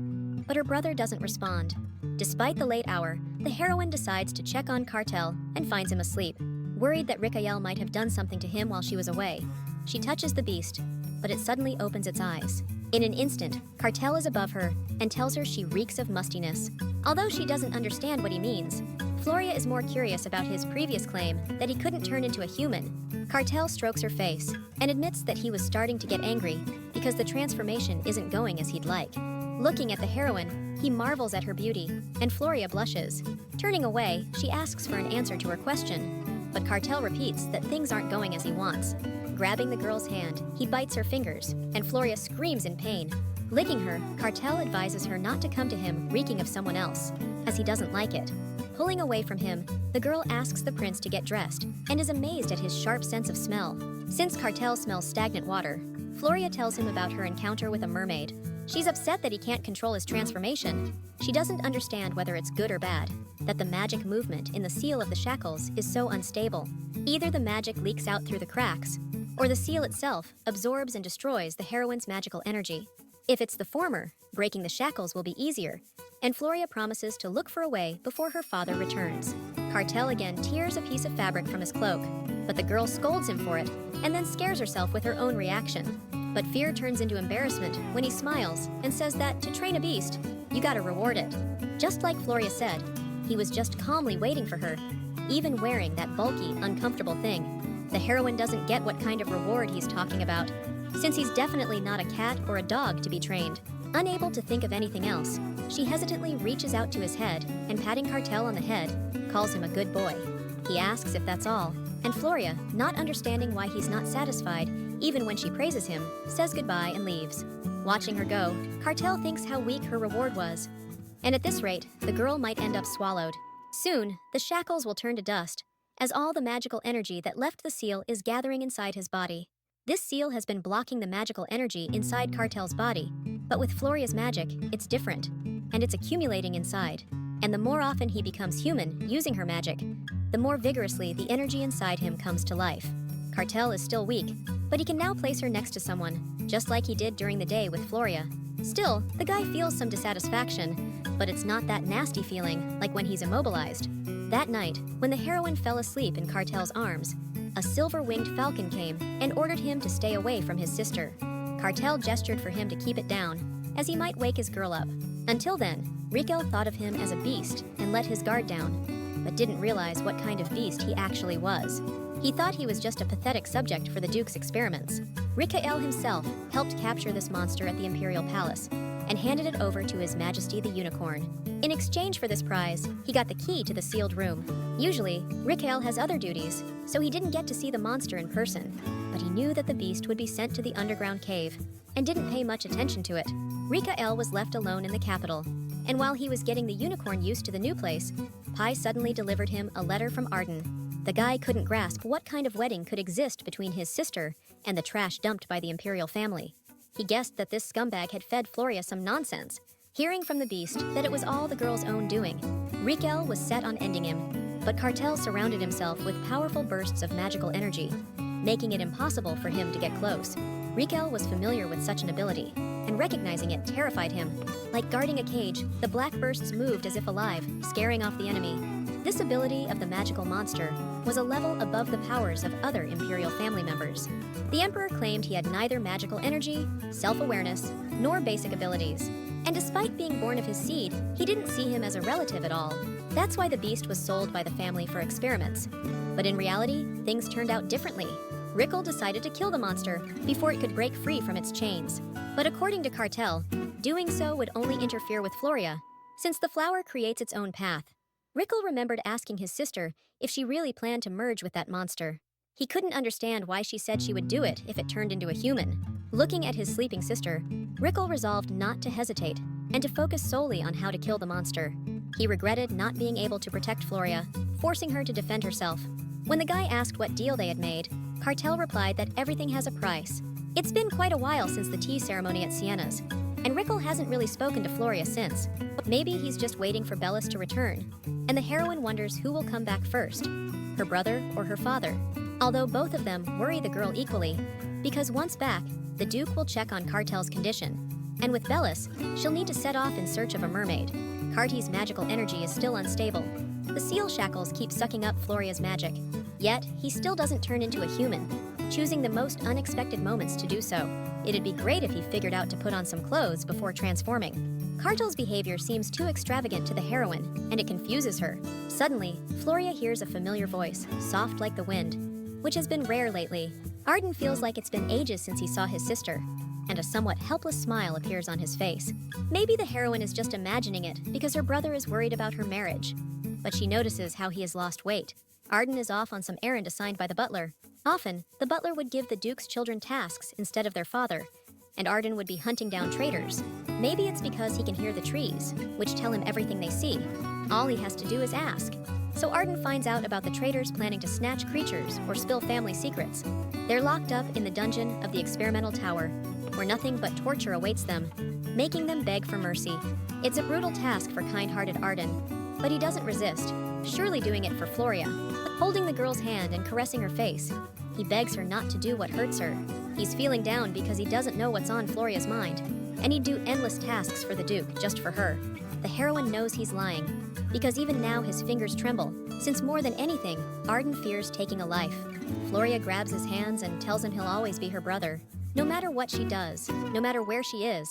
but her brother doesn't respond. Despite the late hour, the heroine decides to check on Cartel and finds him asleep. Worried that Rikael might have done something to him while she was away, she touches the beast, but it suddenly opens its eyes. In an instant, Cartel is above her and tells her she reeks of mustiness. Although she doesn't understand what he means, Floria is more curious about his previous claim that he couldn't turn into a human. Cartel strokes her face and admits that he was starting to get angry because the transformation isn't going as he'd like. Looking at the heroine, he marvels at her beauty, and Floria blushes. Turning away, she asks for an answer to her question, but Cartel repeats that things aren't going as he wants. Grabbing the girl's hand, he bites her fingers, and Floria screams in pain. Licking her, Cartel advises her not to come to him reeking of someone else, as he doesn't like it. Pulling away from him, the girl asks the prince to get dressed and is amazed at his sharp sense of smell. Since Cartel smells stagnant water, Floria tells him about her encounter with a mermaid. She's upset that he can't control his transformation. She doesn't understand whether it's good or bad, that the magic movement in the seal of the shackles is so unstable. Either the magic leaks out through the cracks, or the seal itself absorbs and destroys the heroine's magical energy. If it's the former, breaking the shackles will be easier, and Floria promises to look for a way before her father returns. Cartel again tears a piece of fabric from his cloak, but the girl scolds him for it, and then scares herself with her own reaction. But fear turns into embarrassment when he smiles and says that to train a beast, you gotta reward it. Just like Floria said, he was just calmly waiting for her, even wearing that bulky, uncomfortable thing. The heroine doesn't get what kind of reward he's talking about, since he's definitely not a cat or a dog to be trained. Unable to think of anything else, she hesitantly reaches out to his head and, patting Cartel on the head, calls him a good boy. He asks if that's all, and Floria, not understanding why he's not satisfied even when she praises him, says goodbye and leaves. Watching her go, Cartel thinks how weak her reward was, and at this rate, the girl might end up swallowed. Soon, the shackles will turn to dust, as all the magical energy that left the seal is gathering inside his body. This seal has been blocking the magical energy inside Cartel's body, but with Floria's magic, it's different, and it's accumulating inside. And the more often he becomes human using her magic, the more vigorously the energy inside him comes to life. Cartel is still weak, but he can now place her next to someone, just like he did during the day with Floria. Still, the guy feels some dissatisfaction, but it's not that nasty feeling like when he's immobilized. That night, when the heroine fell asleep in Cartel's arms, a silver-winged falcon came and ordered him to stay away from his sister. Cartel gestured for him to keep it down, as he might wake his girl up. Until then, Rikael thought of him as a beast and let his guard down, but didn't realize what kind of beast he actually was. He thought he was just a pathetic subject for the Duke's experiments. Rikael himself helped capture this monster at the Imperial Palace and handed it over to His Majesty the Unicorn. In exchange for this prize, he got the key to the sealed room. Usually, Rikael has other duties, so he didn't get to see the monster in person, but he knew that the beast would be sent to the underground cave and didn't pay much attention to it. Rikael was left alone in the capital, and while he was getting the unicorn used to the new place, Pi suddenly delivered him a letter from Arden. The guy couldn't grasp what kind of wedding could exist between his sister and the trash dumped by the imperial family. He guessed that this scumbag had fed Floria some nonsense, hearing from the beast that it was all the girl's own doing. Rikael was set on ending him, but Cartel surrounded himself with powerful bursts of magical energy, making it impossible for him to get close. Rikael was familiar with such an ability, and recognizing it terrified him. Like guarding a cage, the black bursts moved as if alive, scaring off the enemy. This ability of the magical monster was a level above the powers of other imperial family members. The emperor claimed he had neither magical energy, self-awareness, nor basic abilities. And despite being born of his seed, he didn't see him as a relative at all. That's why the beast was sold by the family for experiments. But in reality, things turned out differently. Rickle decided to kill the monster before it could break free from its chains. But according to Cartel, doing so would only interfere with Floria, since the flower creates its own path. Rickle remembered asking his sister if she really planned to merge with that monster. He couldn't understand why she said she would do it if it turned into a human. Looking at his sleeping sister, Rickle resolved not to hesitate and to focus solely on how to kill the monster. He regretted not being able to protect Floria, forcing her to defend herself. When the guy asked what deal they had made, Cartel replied that everything has a price. It's been quite a while since the tea ceremony at Sienna's, and Rickle hasn't really spoken to Floria since. Maybe he's just waiting for Bellis to return, and the heroine wonders who will come back first, her brother or her father. Although both of them worry the girl equally, because once back, the Duke will check on Cartel's condition, and with Bellis, she'll need to set off in search of a mermaid. Carty's magical energy is still unstable. The seal shackles keep sucking up Floria's magic, yet he still doesn't turn into a human, choosing the most unexpected moments to do so. It'd be great if he figured out to put on some clothes before transforming. Cartel's behavior seems too extravagant to the heroine, and it confuses her. Suddenly, Floria hears a familiar voice, soft like the wind, which has been rare lately. Arden feels like it's been ages since he saw his sister, and a somewhat helpless smile appears on his face. Maybe the heroine is just imagining it because her brother is worried about her marriage. But she notices how he has lost weight. Arden is off on some errand assigned by the butler. Often, the butler would give the Duke's children tasks instead of their father, and Arden would be hunting down traitors. Maybe it's because he can hear the trees, which tell him everything they see. All he has to do is ask. So Arden finds out about the traitors planning to snatch creatures or spill family secrets. They're locked up in the dungeon of the experimental tower, where nothing but torture awaits them, making them beg for mercy. It's a brutal task for kind-hearted Arden, but he doesn't resist, surely doing it for Floria. Holding the girl's hand and caressing her face, he begs her not to do what hurts her. He's feeling down because he doesn't know what's on Floria's mind, and he'd do endless tasks for the Duke just for her. The heroine knows he's lying, because even now his fingers tremble, since more than anything, Arden fears taking a life. Floria grabs his hands and tells him he'll always be her brother, no matter what she does, no matter where she is.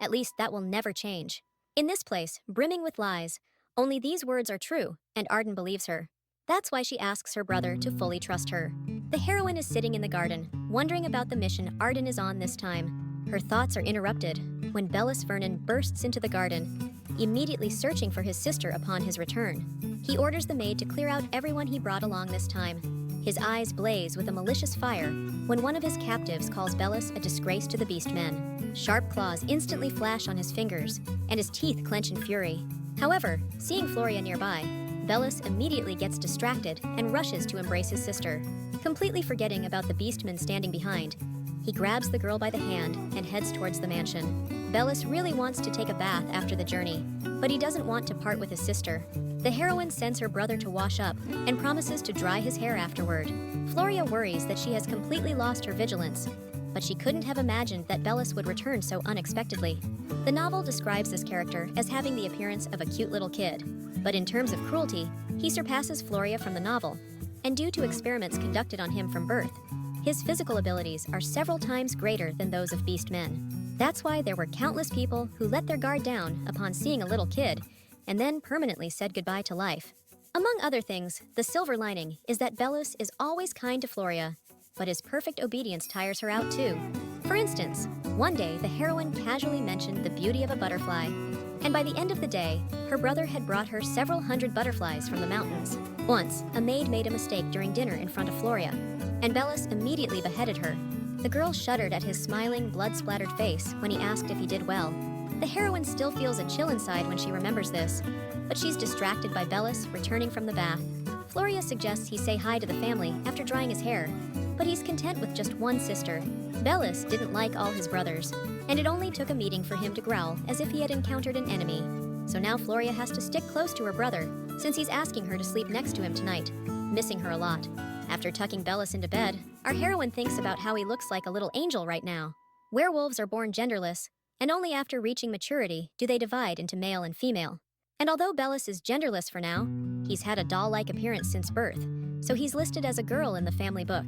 At least that will never change. In this place, brimming with lies, only these words are true, and Arden believes her. That's why she asks her brother to fully trust her. The heroine is sitting in the garden, wondering about the mission Arden is on this time. Her thoughts are interrupted when Bellis Vernon bursts into the garden, immediately searching for his sister upon his return. He orders the maid to clear out everyone he brought along this time. His eyes blaze with a malicious fire when one of his captives calls Bellis a disgrace to the beastmen. Sharp claws instantly flash on his fingers, and his teeth clench in fury. However, seeing Floria nearby, Bellis immediately gets distracted and rushes to embrace his sister, completely forgetting about the beastmen standing behind. He grabs the girl by the hand and heads towards the mansion. Bellis really wants to take a bath after the journey, but he doesn't want to part with his sister. The heroine sends her brother to wash up and promises to dry his hair afterward. Floria worries that she has completely lost her vigilance, but she couldn't have imagined that Bellis would return so unexpectedly. The novel describes this character as having the appearance of a cute little kid, but in terms of cruelty, he surpasses Floria from the novel, and due to experiments conducted on him from birth, his physical abilities are several times greater than those of beastmen. That's why there were countless people who let their guard down upon seeing a little kid, and then permanently said goodbye to life. Among other things, the silver lining is that Bellis is always kind to Floria, but his perfect obedience tires her out too. For instance, one day the heroine casually mentioned the beauty of a butterfly, and by the end of the day, her brother had brought her several hundred butterflies from the mountains. Once, a maid made a mistake during dinner in front of Floria, and Bellis immediately beheaded her. The girl shuddered at his smiling, blood-splattered face when he asked if he did well. The heroine still feels a chill inside when she remembers this, but she's distracted by Bellis returning from the bath. Floria suggests he say hi to the family after drying his hair, but he's content with just one sister. Bellis didn't like all his brothers, and it only took a meeting for him to growl as if he had encountered an enemy. So now Floria has to stick close to her brother, since he's asking her to sleep next to him tonight, missing her a lot. After tucking Bellis into bed, our heroine thinks about how he looks like a little angel right now. Werewolves are born genderless, and only after reaching maturity do they divide into male and female. And although Bellis is genderless for now, he's had a doll-like appearance since birth, so he's listed as a girl in the family book.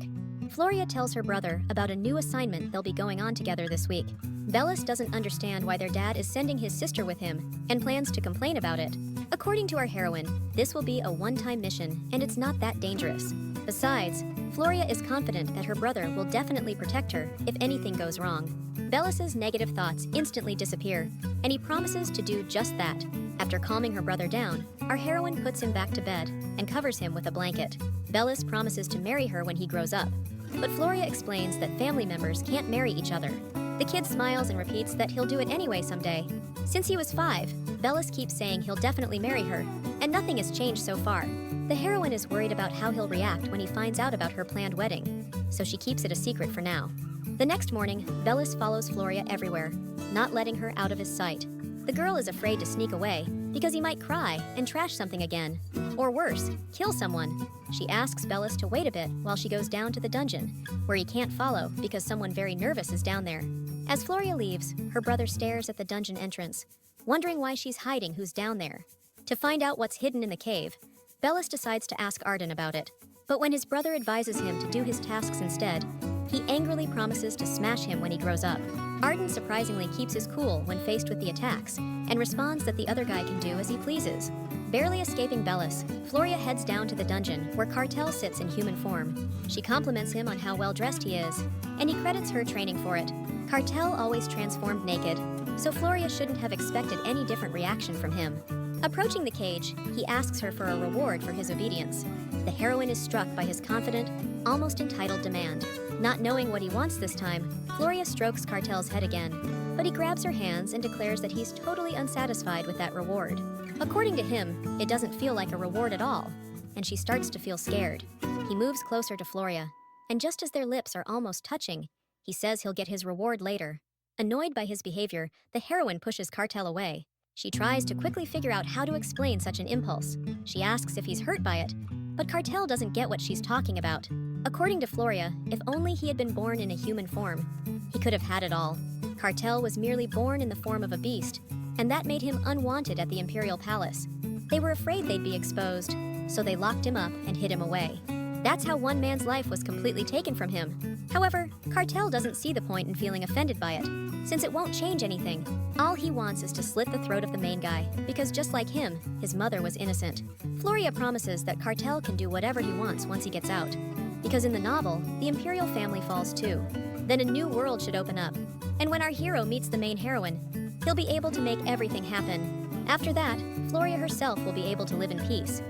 Floria tells her brother about a new assignment they'll be going on together this week. Bellis doesn't understand why their dad is sending his sister with him and plans to complain about it. According to our heroine, this will be a one-time mission and it's not that dangerous. Besides, Floria is confident that her brother will definitely protect her if anything goes wrong. Bellis's negative thoughts instantly disappear, and he promises to do just that. After calming her brother down, our heroine puts him back to bed and covers him with a blanket. Bellis promises to marry her when he grows up, but Floria explains that family members can't marry each other. The kid smiles and repeats that he'll do it anyway someday. Since he was 5, Bellis keeps saying he'll definitely marry her, and nothing has changed so far. The heroine is worried about how he'll react when he finds out about her planned wedding, so she keeps it a secret for now. The next morning, Bellis follows Floria everywhere, not letting her out of his sight. The girl is afraid to sneak away because he might cry and trash something again, or worse, kill someone. She asks Bellis to wait a bit while she goes down to the dungeon, where he can't follow because someone very nervous is down there. As Floria leaves, her brother stares at the dungeon entrance, wondering why she's hiding who's down there. To find out what's hidden in the cave, Bellis decides to ask Arden about it, but when his brother advises him to do his tasks instead, he angrily promises to smash him when he grows up. Arden surprisingly keeps his cool when faced with the attacks, and responds that the other guy can do as he pleases. Barely escaping Bellis, Floria heads down to the dungeon where Cartel sits in human form. She compliments him on how well-dressed he is, and he credits her training for it. Cartel always transformed naked, so Floria shouldn't have expected any different reaction from him. Approaching the cage, he asks her for a reward for his obedience. The heroine is struck by his confident, almost entitled demand. Not knowing what he wants this time, Floria strokes Cartel's head again, but he grabs her hands and declares that he's totally unsatisfied with that reward. According to him, it doesn't feel like a reward at all, and she starts to feel scared. He moves closer to Floria, and just as their lips are almost touching, he says he'll get his reward later. Annoyed by his behavior, the heroine pushes Cartel away. She tries to quickly figure out how to explain such an impulse. She asks if he's hurt by it, but Cartel doesn't get what she's talking about. According to Floria, if only he had been born in a human form, he could have had it all. Cartel was merely born in the form of a beast, and that made him unwanted at the Imperial Palace. They were afraid they'd be exposed, so they locked him up and hid him away. That's how one man's life was completely taken from him. However, Cartel doesn't see the point in feeling offended by it, since it won't change anything. All he wants is to slit the throat of the main guy, because just like him, his mother was innocent. Floria promises that Cartel can do whatever he wants once he gets out, because in the novel, the Imperial family falls too. Then a new world should open up, and when our hero meets the main heroine, he'll be able to make everything happen. After that, Floria herself will be able to live in peace.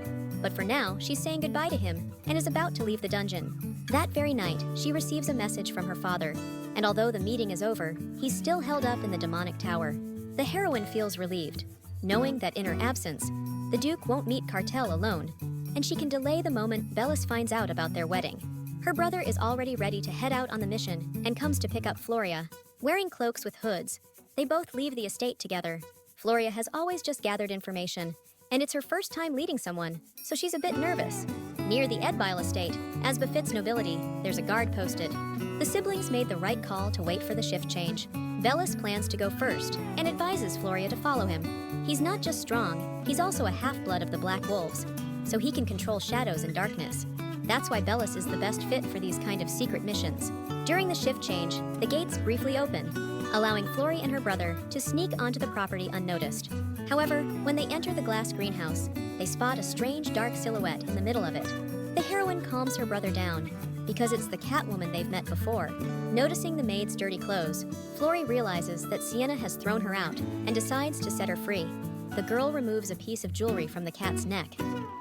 But for now, she's saying goodbye to him and is about to leave the dungeon. That very night, she receives a message from her father, and although the meeting is over, he's still held up in the demonic tower. The heroine feels relieved, knowing that in her absence, the Duke won't meet Cartel alone, and she can delay the moment Bellis finds out about their wedding. Her brother is already ready to head out on the mission and comes to pick up Floria. Wearing cloaks with hoods, they both leave the estate together. Floria has always just gathered information, and it's her first time leading someone, so she's a bit nervous. Near the Edbile estate, as befits nobility, there's a guard posted. The siblings made the right call to wait for the shift change. Bellis plans to go first and advises Floria to follow him. He's not just strong, he's also a half-blood of the Black Wolves, so he can control shadows and darkness. That's why Bellis is the best fit for these kind of secret missions. During the shift change, the gates briefly open, allowing Floria and her brother to sneak onto the property unnoticed. However, when they enter the glass greenhouse, they spot a strange dark silhouette in the middle of it. The heroine calms her brother down, because it's the Catwoman they've met before. Noticing the maid's dirty clothes, Floria realizes that Sienna has thrown her out and decides to set her free. The girl removes a piece of jewelry from the cat's neck,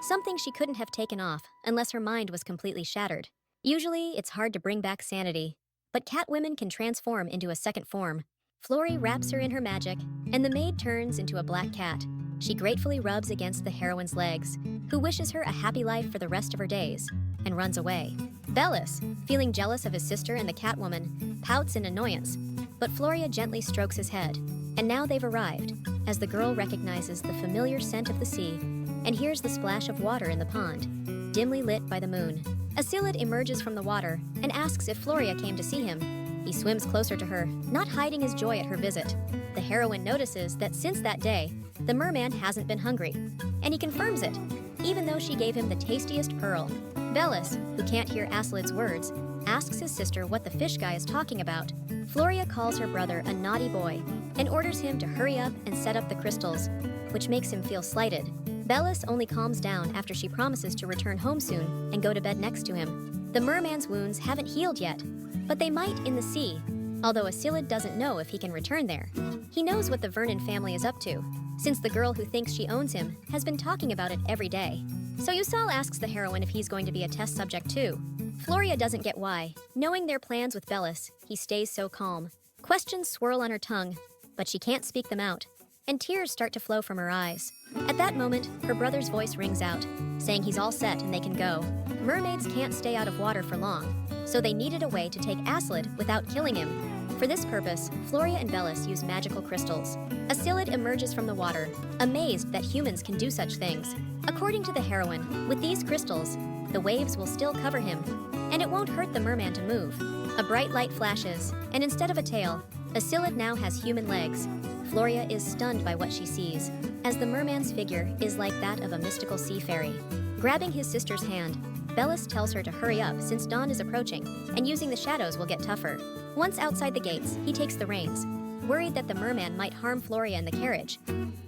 something she couldn't have taken off unless her mind was completely shattered. Usually, it's hard to bring back sanity, but Catwomen can transform into a second form. Floria wraps her in her magic, and the maid turns into a black cat. She gratefully rubs against the heroine's legs, who wishes her a happy life for the rest of her days, and runs away. Bellis, feeling jealous of his sister and the Catwoman, pouts in annoyance, but Floria gently strokes his head, and now they've arrived, as the girl recognizes the familiar scent of the sea and hears the splash of water in the pond, dimly lit by the moon. Asilid emerges from the water and asks if Floria came to see him. He swims closer to her, not hiding his joy at her visit. The heroine notices that since that day, the merman hasn't been hungry, and he confirms it, even though she gave him the tastiest pearl. Bellis, who can't hear Aslid's words, asks his sister what the fish guy is talking about. Floria calls her brother a naughty boy and orders him to hurry up and set up the crystals, which makes him feel slighted. Bellis only calms down after she promises to return home soon and go to bed next to him. The merman's wounds haven't healed yet, but they might in the sea, although Asilid doesn't know if he can return there. He knows what the Vernon family is up to, since the girl who thinks she owns him has been talking about it every day. So Yusal asks the heroine if he's going to be a test subject too. Floria doesn't get why. Knowing their plans with Bellis, he stays so calm. Questions swirl on her tongue, but she can't speak them out, and tears start to flow from her eyes. At that moment, her brother's voice rings out, saying he's all set and they can go. Mermaids can't stay out of water for long, so they needed a way to take Aslid without killing him. For this purpose, Floria and Bellis use magical crystals. Asilid emerges from the water, amazed that humans can do such things. According to the heroine, with these crystals, the waves will still cover him, and it won't hurt the merman to move. A bright light flashes, and instead of a tail, Asilid now has human legs. Floria is stunned by what she sees, as the merman's figure is like that of a mystical sea fairy. Grabbing his sister's hand, Bellis tells her to hurry up since dawn is approaching, and using the shadows will get tougher. Once outside the gates, he takes the reins, worried that the merman might harm Floria in the carriage,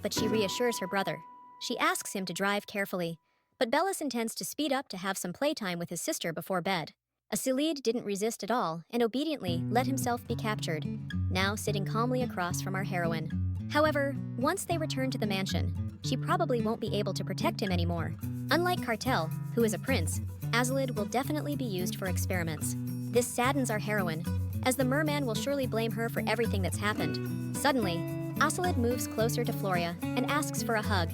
but she reassures her brother. She asks him to drive carefully, but Bellis intends to speed up to have some playtime with his sister before bed. Asilid didn't resist at all and obediently let himself be captured, now sitting calmly across from our heroine. However, once they return to the mansion, she probably won't be able to protect him anymore. Unlike Cartel, who is a prince, Asilid will definitely be used for experiments. This saddens our heroine, as the merman will surely blame her for everything that's happened. Suddenly, Asilid moves closer to Floria and asks for a hug,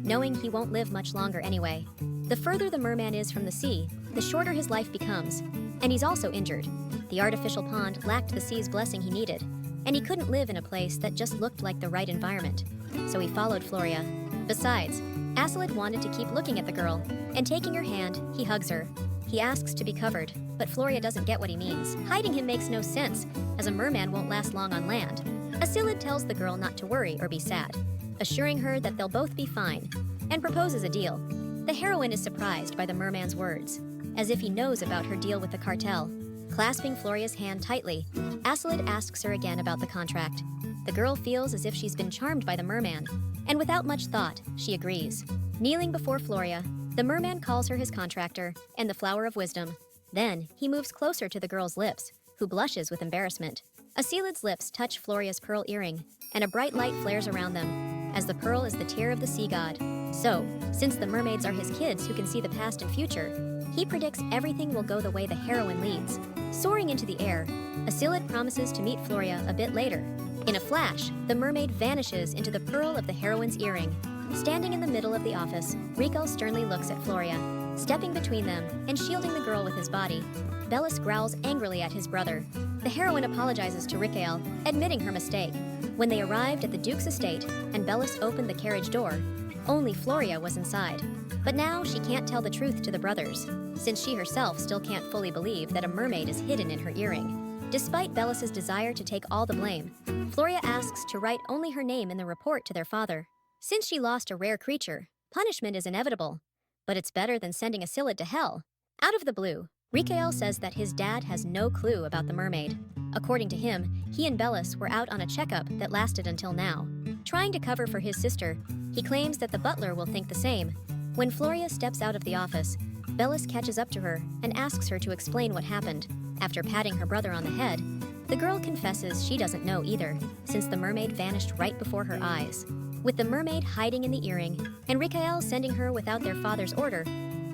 knowing he won't live much longer anyway. The further the merman is from the sea, the shorter his life becomes, and he's also injured. The artificial pond lacked the sea's blessing he needed, and he couldn't live in a place that just looked like the right environment. So he followed Floria. Besides, Asilid wanted to keep looking at the girl, and taking her hand, he hugs her. He asks to be covered, but Floria doesn't get what he means. Hiding him makes no sense, as a merman won't last long on land. Asilid tells the girl not to worry or be sad, assuring her that they'll both be fine, and proposes a deal. The heroine is surprised by the merman's words, as if he knows about her deal with the cartel. Clasping Floria's hand tightly, Asilid asks her again about the contract. The girl feels as if she's been charmed by the merman, and without much thought, she agrees. Kneeling before Floria, the merman calls her his contractor and the flower of wisdom. Then, he moves closer to the girl's lips, who blushes with embarrassment. Asilid's lips touch Floria's pearl earring, and a bright light flares around them, as the pearl is the tear of the sea god. So, since the mermaids are his kids who can see the past and future, he predicts everything will go the way the heroine leads. Soaring into the air, Asilid promises to meet Floria a bit later. In a flash, the mermaid vanishes into the pearl of the heroine's earring. Standing in the middle of the office, Rico sternly looks at Floria, stepping between them and shielding the girl with his body. Bellis growls angrily at his brother. The heroine apologizes to Rikael, admitting her mistake. When they arrived at the Duke's estate and Bellis opened the carriage door, only Floria was inside. But now she can't tell the truth to the brothers, since she herself still can't fully believe that a mermaid is hidden in her earring. Despite Bellis's desire to take all the blame, Floria asks to write only her name in the report to their father. Since she lost a rare creature, punishment is inevitable, but it's better than sending Asilid to hell. Out of the blue, Rikael says that his dad has no clue about the mermaid. According to him, he and Bellis were out on a checkup that lasted until now. Trying to cover for his sister, he claims that the butler will think the same. When Floria steps out of the office, Bellis catches up to her and asks her to explain what happened. After patting her brother on the head, the girl confesses she doesn't know either, since the mermaid vanished right before her eyes. With the mermaid hiding in the earring, and Rikael sending her without their father's order,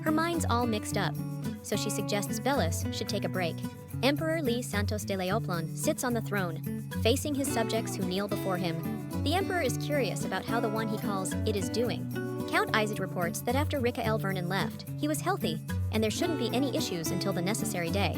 her mind's all mixed up, so she suggests Bellis should take a break. Emperor Lee Santos de Leoplon sits on the throne, facing his subjects who kneel before him. The emperor is curious about how the one he calls it is doing. Count Isaac reports that after Rikael Vernon left, he was healthy, and there shouldn't be any issues until the necessary day.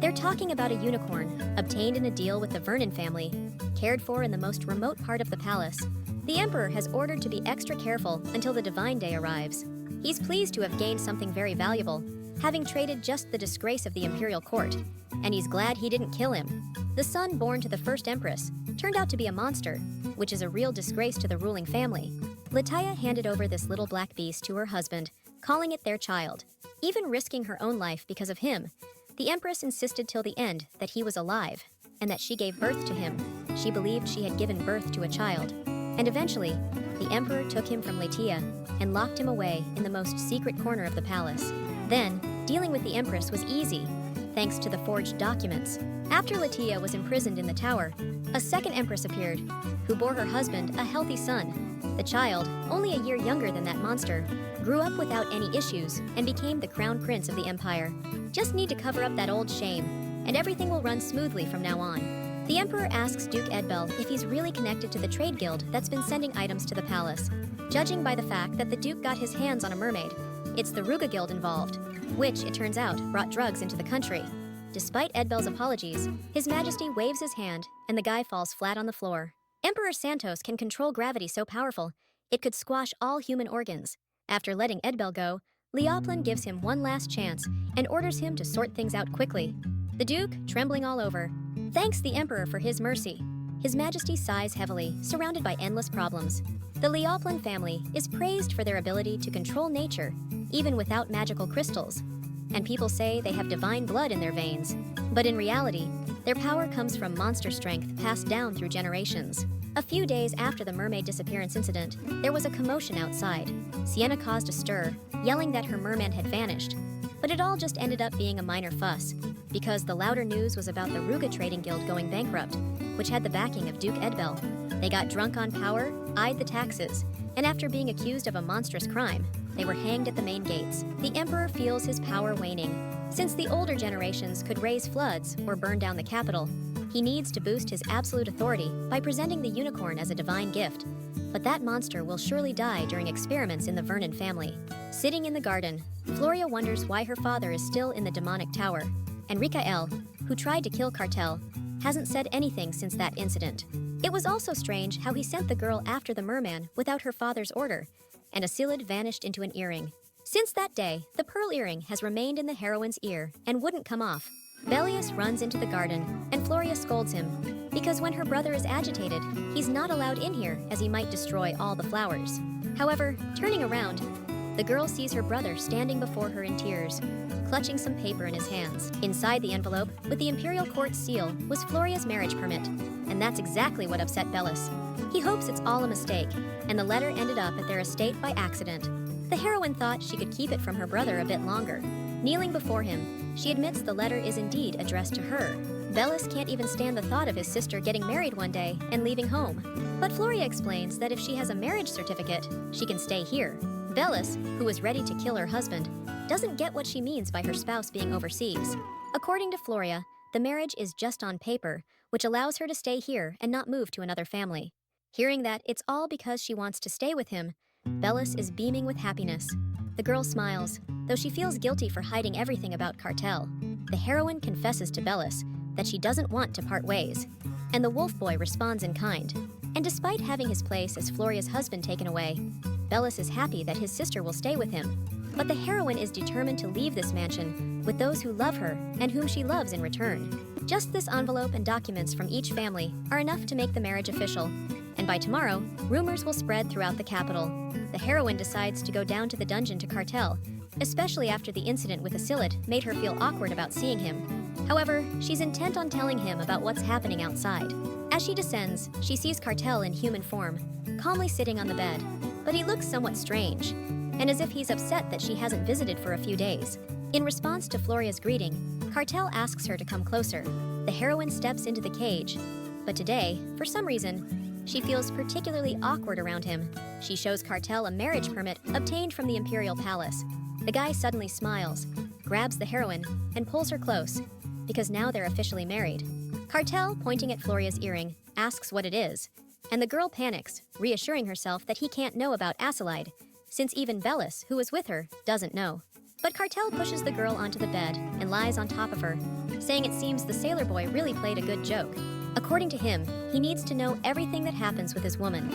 They're talking about a unicorn, obtained in a deal with the Vernon family, cared for in the most remote part of the palace. The emperor has ordered to be extra careful until the divine day arrives. He's pleased to have gained something very valuable, having traded just the disgrace of the imperial court, and he's glad he didn't kill him. The son born to the first empress turned out to be a monster, which is a real disgrace to the ruling family. Lataya handed over this little black beast to her husband, calling it their child, even risking her own life because of him. The empress insisted till the end that he was alive, and that she gave birth to him. She believed she had given birth to a child. And eventually, the emperor took him from Lataya and locked him away in the most secret corner of the palace. Then, dealing with the empress was easy, thanks to the forged documents. After Lataya was imprisoned in the tower, a second empress appeared, who bore her husband a healthy son. The child, only a year younger than that monster, grew up without any issues and became the crown prince of the empire. Just need to cover up that old shame, and everything will run smoothly from now on. The emperor asks Duke Edbel if he's really connected to the trade guild that's been sending items to the palace. Judging by the fact that the duke got his hands on a mermaid, it's the Ruga Guild involved, which, it turns out, brought drugs into the country. Despite Edbel's apologies, His Majesty waves his hand, and the guy falls flat on the floor. Emperor Santos can control gravity so powerful, it could squash all human organs. After letting Edbel go, Leoplin gives him one last chance and orders him to sort things out quickly. The Duke, trembling all over, thanks the Emperor for his mercy. His Majesty sighs heavily, surrounded by endless problems. The Leoplin family is praised for their ability to control nature, even without magical crystals. And people say they have divine blood in their veins. But in reality, their power comes from monster strength passed down through generations. A few days after the mermaid disappearance incident, there was a commotion outside. Sienna caused a stir, yelling that her merman had vanished. But it all just ended up being a minor fuss, because the louder news was about the Ruga Trading Guild going bankrupt, which had the backing of Duke Edbel. They got drunk on power, eyed the taxes, and after being accused of a monstrous crime, they were hanged at the main gates. The Emperor feels his power waning. Since the older generations could raise floods or burn down the capital, he needs to boost his absolute authority by presenting the unicorn as a divine gift. But that monster will surely die during experiments in the Vernon family. Sitting in the garden, Floria wonders why her father is still in the demonic tower, and Rikael, who tried to kill Cartel, hasn't said anything since that incident. It was also strange how he sent the girl after the merman without her father's order, and Asilid vanished into an earring. Since that day, the pearl earring has remained in the heroine's ear and wouldn't come off. Belius runs into the garden, and Floria scolds him, because when her brother is agitated, he's not allowed in here as he might destroy all the flowers. However, turning around, the girl sees her brother standing before her in tears, clutching some paper in his hands. Inside the envelope, with the imperial court seal, was Floria's marriage permit, and that's exactly what upset Bellis. He hopes it's all a mistake, and the letter ended up at their estate by accident. The heroine thought she could keep it from her brother a bit longer. Kneeling before him, she admits the letter is indeed addressed to her. Bellis can't even stand the thought of his sister getting married one day and leaving home. But Floria explains that if she has a marriage certificate, she can stay here. Bellis, who is ready to kill her husband, doesn't get what she means by her spouse being overseas. According to Floria, the marriage is just on paper, which allows her to stay here and not move to another family. Hearing that it's all because she wants to stay with him, Bellis is beaming with happiness. The girl smiles, though she feels guilty for hiding everything about Cartel. The heroine confesses to Bellis that she doesn't want to part ways, and the wolf boy responds in kind. And despite having his place as Floria's husband taken away, Bellis is happy that his sister will stay with him. But the heroine is determined to leave this mansion with those who love her and whom she loves in return. Just this envelope and documents from each family are enough to make the marriage official, and by tomorrow, rumors will spread throughout the capital. The heroine decides to go down to the dungeon to Cartel, especially after the incident with Asilid made her feel awkward about seeing him. However, she's intent on telling him about what's happening outside. As she descends, she sees Cartel in human form, calmly sitting on the bed, but he looks somewhat strange, and as if he's upset that she hasn't visited for a few days. In response to Floria's greeting, Cartel asks her to come closer. The heroine steps into the cage, but today, for some reason, she feels particularly awkward around him. She shows Cartel a marriage permit obtained from the Imperial Palace. The guy suddenly smiles, grabs the heroine, and pulls her close, because now they're officially married. Cartel, pointing at Floria's earring, asks what it is, and the girl panics, reassuring herself that he can't know about Asilide, since even Bellis, who is with her, doesn't know. But Cartel pushes the girl onto the bed and lies on top of her, saying it seems the sailor boy really played a good joke. According to him, he needs to know everything that happens with his woman.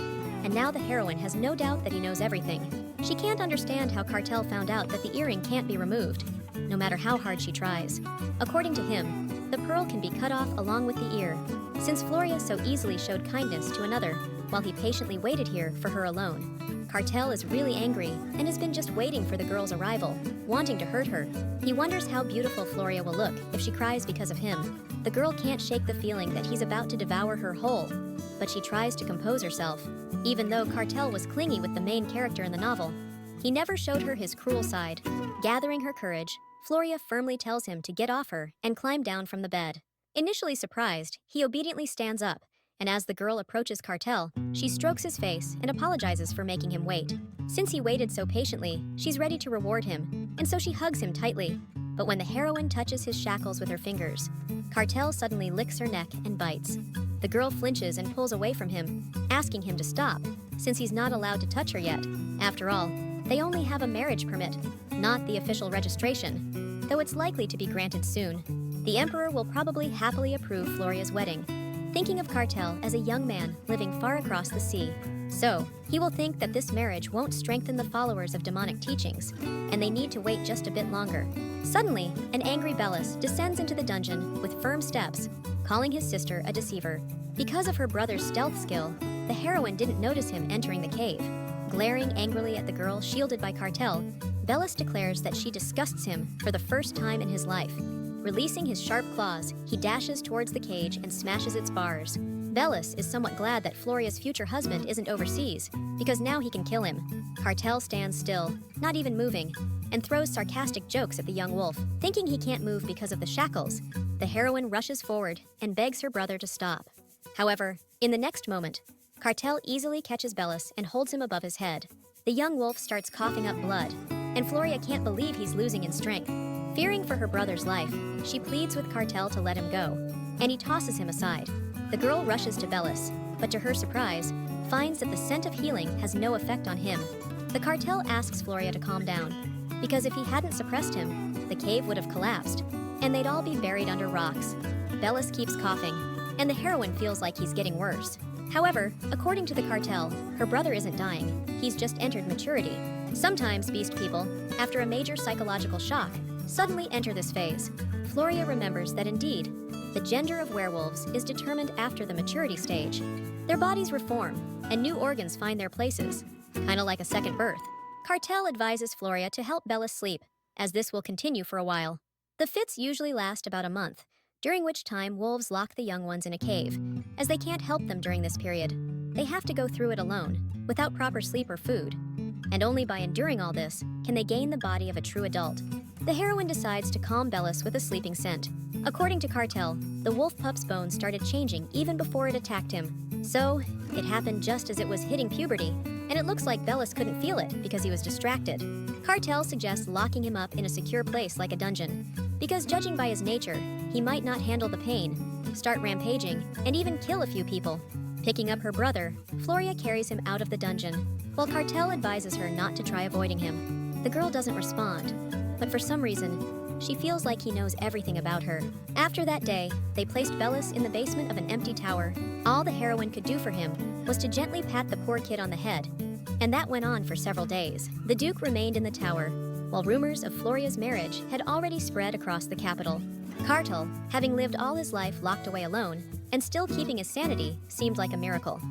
And now the heroine has no doubt that he knows everything. She can't understand how Cartel found out that the earring can't be removed. no matter how hard she tries. According to him, the pearl can be cut off along with the ear, since Floria so easily showed kindness to another while he patiently waited here for her alone. Cartel is really angry and has been just waiting for the girl's arrival, wanting to hurt her. He wonders how beautiful Floria will look if she cries because of him. The girl can't shake the feeling that he's about to devour her whole, but she tries to compose herself. Even though Cartel was clingy with the main character in the novel, he never showed her his cruel side. Gathering her courage, Floria firmly tells him to get off her and climb down from the bed. Initially surprised, he obediently stands up, and as the girl approaches Cartel, she strokes his face and apologizes for making him wait. Since he waited so patiently, she's ready to reward him, and so she hugs him tightly. But when the heroine touches his shackles with her fingers, Cartel suddenly licks her neck and bites. The girl flinches and pulls away from him, asking him to stop, since he's not allowed to touch her yet. After all, they only have a marriage permit, not the official registration, though it's likely to be granted soon. The Emperor will probably happily approve Floria's wedding, thinking of Cartel as a young man living far across the sea. So, he will think that this marriage won't strengthen the followers of demonic teachings, and they need to wait just a bit longer. Suddenly, an angry Bellis descends into the dungeon with firm steps, calling his sister a deceiver. Because of her brother's stealth skill, the heroine didn't notice him entering the cave. Glaring angrily at the girl shielded by Cartel, Bellis declares that she disgusts him for the first time in his life. Releasing his sharp claws, he dashes towards the cage and smashes its bars. Bellis is somewhat glad that Floria's future husband isn't overseas, because now he can kill him. Cartel stands still, not even moving, and throws sarcastic jokes at the young wolf. Thinking he can't move because of the shackles, the heroine rushes forward and begs her brother to stop. However, in the next moment, Cartel easily catches Bellis and holds him above his head. The young wolf starts coughing up blood, and Floria can't believe he's losing in strength. Fearing for her brother's life, she pleads with Cartel to let him go, and he tosses him aside. The girl rushes to Bellis, but to her surprise, finds that the scent of healing has no effect on him. The Cartel asks Floria to calm down, because if he hadn't suppressed him, the cave would have collapsed, and they'd all be buried under rocks. Bellis keeps coughing, and the heroine feels like he's getting worse. However, according to the Cartel, her brother isn't dying, he's just entered maturity. Sometimes beast people, after a major psychological shock, suddenly enter this phase. Floria remembers that indeed, the gender of werewolves is determined after the maturity stage. Their bodies reform, and new organs find their places, kinda like a second birth. Cartel advises Floria to help Bellis sleep, as this will continue for a while. The fits usually last about a month, during which time wolves lock the young ones in a cave, as they can't help them during this period. They have to go through it alone, without proper sleep or food. And only by enduring all this can they gain the body of a true adult. The heroine decides to calm Bellis with a sleeping scent. According to Cartel, the wolf pup's bones started changing even before it attacked him. So, it happened just as it was hitting puberty, and it looks like Bellis couldn't feel it because he was distracted. Cartel suggests locking him up in a secure place like a dungeon, because judging by his nature, he might not handle the pain, start rampaging, and even kill a few people. Picking up her brother, Floria carries him out of the dungeon, while Cartel advises her not to try avoiding him. The girl doesn't respond, but for some reason, she feels like he knows everything about her. After that day, they placed Bellis in the basement of an empty tower. All the heroine could do for him was to gently pat the poor kid on the head, and that went on for several days. The Duke remained in the tower, while rumors of Floria's marriage had already spread across the capital. Cartel, having lived all his life locked away alone, and still keeping his sanity, seemed like a miracle.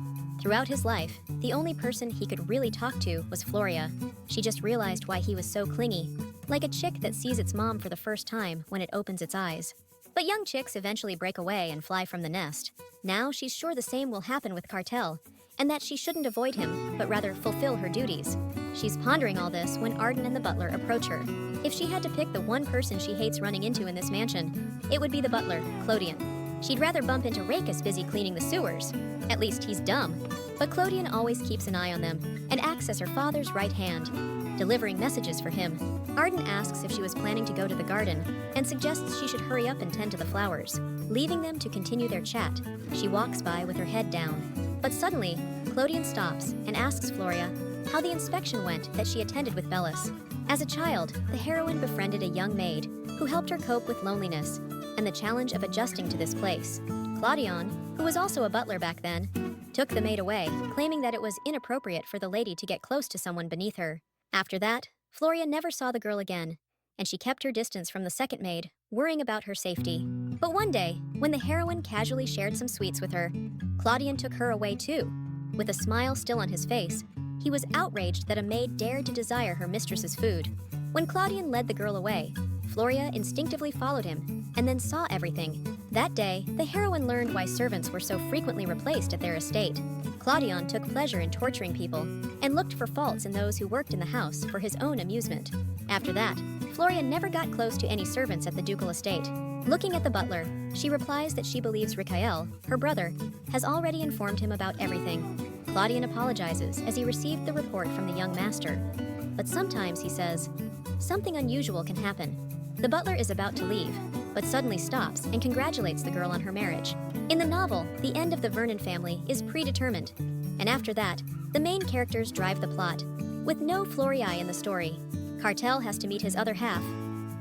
Throughout his life, the only person he could really talk to was Floria. She just realized why he was so clingy, like a chick that sees its mom for the first time when it opens its eyes. But young chicks eventually break away and fly from the nest. Now she's sure the same will happen with Cartel, and that she shouldn't avoid him, but rather fulfill her duties. She's pondering all this when Arden and the butler approach her. If she had to pick the one person she hates running into in this mansion, it would be the butler, Clodion. She'd rather bump into Rakus busy cleaning the sewers. At least he's dumb. But Clodion always keeps an eye on them and acts as her father's right hand, delivering messages for him. Arden asks if she was planning to go to the garden and suggests she should hurry up and tend to the flowers. Leaving them to continue their chat, she walks by with her head down. But suddenly, Clodion stops and asks Floria how the inspection went that she attended with Bellis. As a child, the heroine befriended a young maid who helped her cope with loneliness and the challenge of adjusting to this place. Clodion, who was also a butler back then, took the maid away, claiming that it was inappropriate for the lady to get close to someone beneath her. After that, Floria never saw the girl again, and she kept her distance from the second maid, worrying about her safety. But one day, when the heroine casually shared some sweets with her, Claudian took her away too. With a smile still on his face, he was outraged that a maid dared to desire her mistress's food. When Claudian led the girl away, Floria instinctively followed him and then saw everything. That day, the heroine learned why servants were so frequently replaced at their estate. Claudian took pleasure in torturing people and looked for faults in those who worked in the house for his own amusement. After that, Floria never got close to any servants at the ducal estate. Looking at the butler, she replies that she believes Rikael, her brother, has already informed him about everything. Claudian apologizes as he received the report from the young master. But sometimes, he says, something unusual can happen. The butler is about to leave, but suddenly stops and congratulates the girl on her marriage. In the novel, the end of the Vernon family is predetermined, and after that, the main characters drive the plot. With no Floria in the story, Cartel has to meet his other half,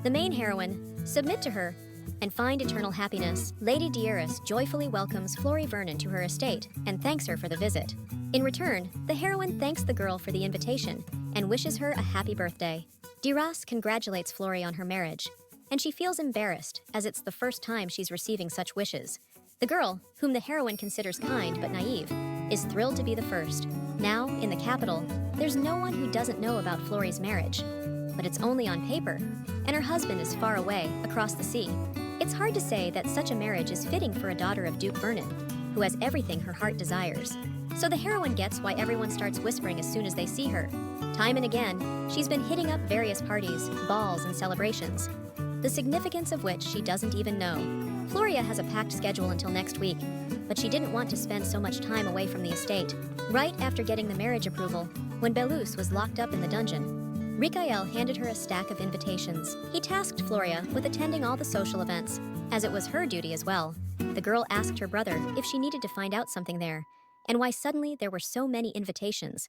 the main heroine, submit to her, and find eternal happiness. Lady Dearest joyfully welcomes Floria Vernon to her estate and thanks her for the visit. In return, the heroine thanks the girl for the invitation and wishes her a happy birthday. Dearest congratulates Floria on her marriage, and she feels embarrassed as it's the first time she's receiving such wishes. The girl, whom the heroine considers kind but naive, is thrilled to be the first. Now, in the capital, there's no one who doesn't know about Floria's marriage. But it's only on paper, and her husband is far away, across the sea. It's hard to say that such a marriage is fitting for a daughter of Duke Vernon, who has everything her heart desires. So the heroine gets why everyone starts whispering as soon as they see her. Time and again, she's been hitting up various parties, balls, and celebrations, the significance of which she doesn't even know. Floria has a packed schedule until next week, but she didn't want to spend so much time away from the estate. Right after getting the marriage approval, when Belus was locked up in the dungeon, Rikael handed her a stack of invitations. He tasked Floria with attending all the social events, as it was her duty as well. The girl asked her brother if she needed to find out something there, and why suddenly there were so many invitations.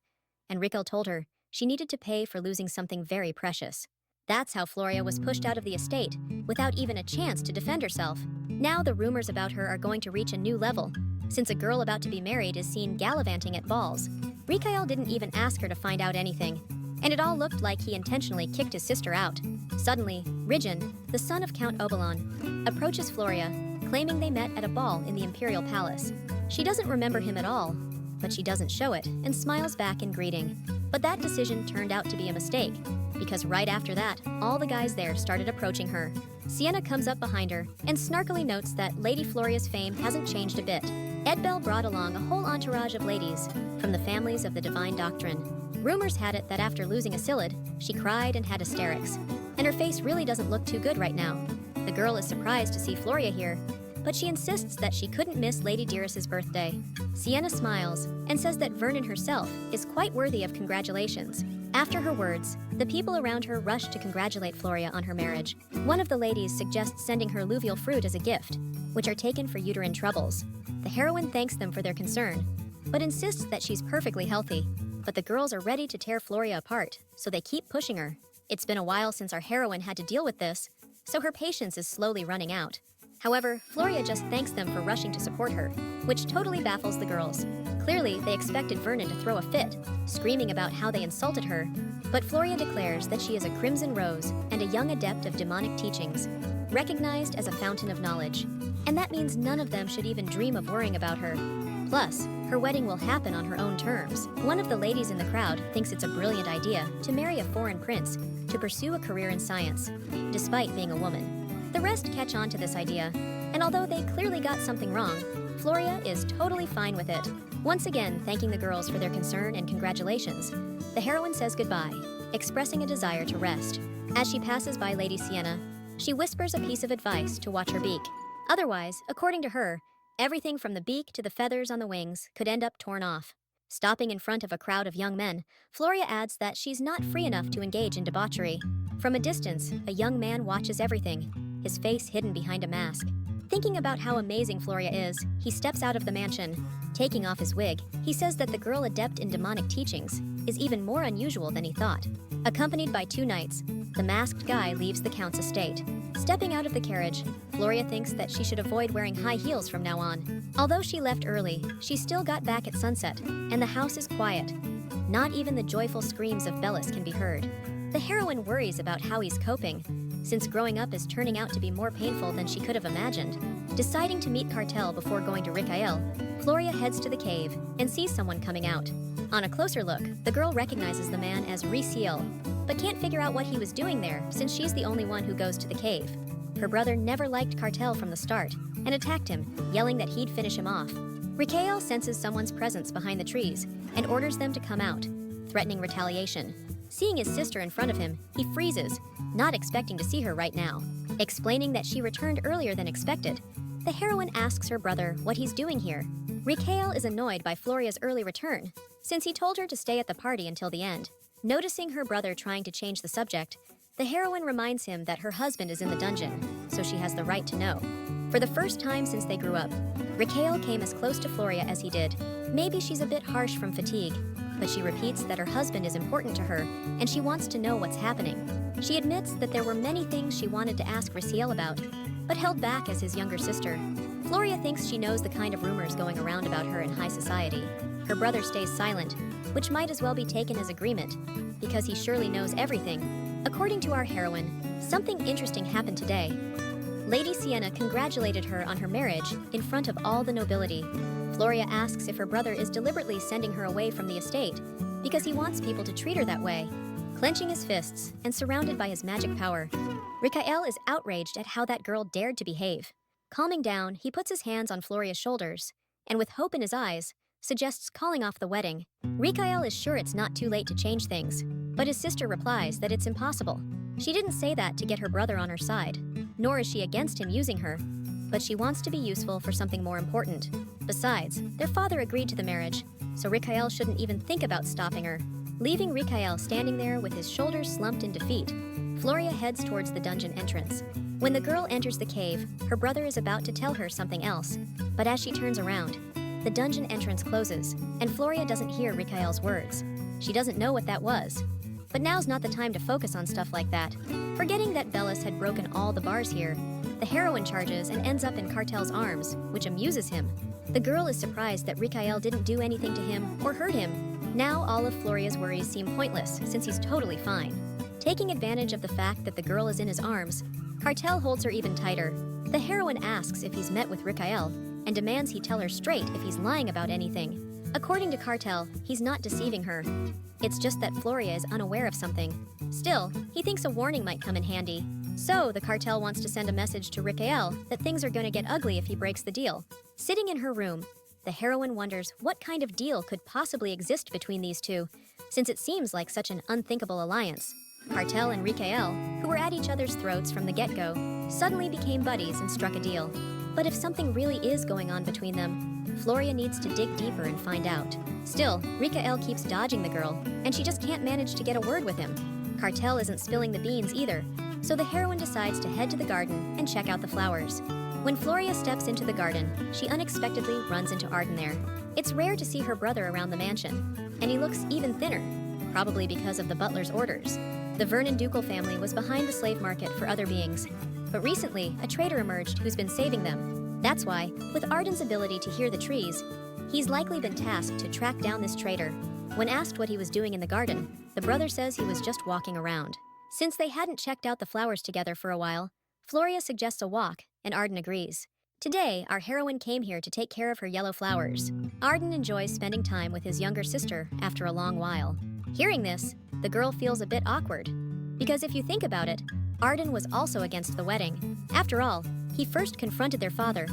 And Rikael told her she needed to pay for losing something very precious. That's how Floria was pushed out of the estate, without even a chance to defend herself. Now the rumors about her are going to reach a new level, since a girl about to be married is seen gallivanting at balls. Rikael didn't even ask her to find out anything, and it all looked like he intentionally kicked his sister out. Suddenly, Ridgeon, the son of Count Oberon, approaches Floria, claiming they met at a ball in the Imperial Palace. She doesn't remember him at all, but she doesn't show it and smiles back in greeting. But that decision turned out to be a mistake, because right after that, all the guys there started approaching her. Sienna comes up behind her and snarkily notes that Lady Floria's fame hasn't changed a bit. Edbel brought along a whole entourage of ladies from the families of the Divine Doctrine. Rumors had it that after losing Asilid, she cried and had hysterics, and her face really doesn't look too good right now. The girl is surprised to see Floria here, but she insists that she couldn't miss Lady Dearest's birthday. Sienna smiles and says that Vernon herself is quite worthy of congratulations. After her words, the people around her rush to congratulate Floria on her marriage. One of the ladies suggests sending her luvial fruit as a gift, which are taken for uterine troubles. The heroine thanks them for their concern, but insists that she's perfectly healthy. But the girls are ready to tear Floria apart, so they keep pushing her. It's been a while since our heroine had to deal with this, so her patience is slowly running out. However, Floria just thanks them for rushing to support her, which totally baffles the girls. Clearly, they expected Vernon to throw a fit, screaming about how they insulted her, but Floria declares that she is a crimson rose and a young adept of demonic teachings, recognized as a fountain of knowledge. And that means none of them should even dream of worrying about her. Plus, her wedding will happen on her own terms. One of the ladies in the crowd thinks it's a brilliant idea to marry a foreign prince to pursue a career in science, despite being a woman. The rest catch on to this idea, and although they clearly got something wrong, Floria is totally fine with it. Once again, thanking the girls for their concern and congratulations, the heroine says goodbye, expressing a desire to rest. As she passes by Lady Sienna, she whispers a piece of advice to watch her beak. Otherwise, according to her, everything from the beak to the feathers on the wings could end up torn off. Stopping in front of a crowd of young men, Floria adds that she's not free enough to engage in debauchery. From a distance, a young man watches everything, his face hidden behind a mask. Thinking about how amazing Floria is, he steps out of the mansion. Taking off his wig, he says that the girl adept in demonic teachings is even more unusual than he thought. Accompanied by two knights, the masked guy leaves the Count's estate. Stepping out of the carriage, Floria thinks that she should avoid wearing high heels from now on. Although she left early, she still got back at sunset, and the house is quiet. Not even the joyful screams of Belus can be heard. The heroine worries about how he's coping, since growing up is turning out to be more painful than she could have imagined. Deciding to meet Cartel before going to Rikael, Floria heads to the cave and sees someone coming out. On a closer look, the girl recognizes the man as Riciel, but can't figure out what he was doing there since she's the only one who goes to the cave. Her brother never liked Cartel from the start and attacked him, yelling that he'd finish him off. Rikael senses someone's presence behind the trees and orders them to come out, threatening retaliation. Seeing his sister in front of him, he freezes, not expecting to see her right now. Explaining that she returned earlier than expected, the heroine asks her brother what he's doing here. Rikael is annoyed by Floria's early return, since he told her to stay at the party until the end. Noticing her brother trying to change the subject, the heroine reminds him that her husband is in the dungeon, so she has the right to know. For the first time since they grew up, Rikael came as close to Floria as he did. Maybe she's a bit harsh from fatigue, but she repeats that her husband is important to her and she wants to know what's happening. She admits that there were many things she wanted to ask Riciel about, but held back as his younger sister. Floria thinks she knows the kind of rumors going around about her in high society. Her brother stays silent, which might as well be taken as agreement, because he surely knows everything. According to our heroine, something interesting happened today. Lady Sienna congratulated her on her marriage in front of all the nobility. Floria asks if her brother is deliberately sending her away from the estate because he wants people to treat her that way. Clenching his fists and surrounded by his magic power, Rikael is outraged at how that girl dared to behave. Calming down, he puts his hands on Floria's shoulders and with hope in his eyes, suggests calling off the wedding. Rikael is sure it's not too late to change things, but his sister replies that it's impossible. She didn't say that to get her brother on her side, nor is she against him using her, but she wants to be useful for something more important. Besides, their father agreed to the marriage, so Rikael shouldn't even think about stopping her. Leaving Rikael standing there with his shoulders slumped in defeat, Floria heads towards the dungeon entrance. When the girl enters the cave, her brother is about to tell her something else, but as she turns around, the dungeon entrance closes, and Floria doesn't hear Rikael's words. She doesn't know what that was. But now's not the time to focus on stuff like that. Forgetting that Bellis had broken all the bars here, the heroine charges and ends up in Cartel's arms, which amuses him. The girl is surprised that Rikael didn't do anything to him or hurt him. Now all of Floria's worries seem pointless since he's totally fine. Taking advantage of the fact that the girl is in his arms, Cartel holds her even tighter. The heroine asks if he's met with Rikael and demands he tell her straight if he's lying about anything. According to Cartel, he's not deceiving her. It's just that Floria is unaware of something. Still, he thinks a warning might come in handy. So, the Cartel wants to send a message to Rikael that things are gonna get ugly if he breaks the deal. Sitting in her room, the heroine wonders what kind of deal could possibly exist between these two, since it seems like such an unthinkable alliance. Cartel and Rikael, who were at each other's throats from the get-go, suddenly became buddies and struck a deal. But if something really is going on between them, Floria needs to dig deeper and find out. Still, Rikael keeps dodging the girl, and she just can't manage to get a word with him. Cartel isn't spilling the beans either, so the heroine decides to head to the garden and check out the flowers. When Floria steps into the garden, she unexpectedly runs into Arden there. It's rare to see her brother around the mansion, and he looks even thinner, probably because of the butler's orders. The Vernon ducal family was behind the slave market for other beings, but recently a traitor emerged who's been saving them. That's why, with Arden's ability to hear the trees, he's likely been tasked to track down this traitor. When asked what he was doing in the garden, the brother says he was just walking around. Since they hadn't checked out the flowers together for a while, Floria suggests a walk, and Arden agrees. Today, our heroine came here to take care of her yellow flowers. Arden enjoys spending time with his younger sister after a long while. Hearing this, the girl feels a bit awkward. Because if you think about it, Arden was also against the wedding. After all, he first confronted their father,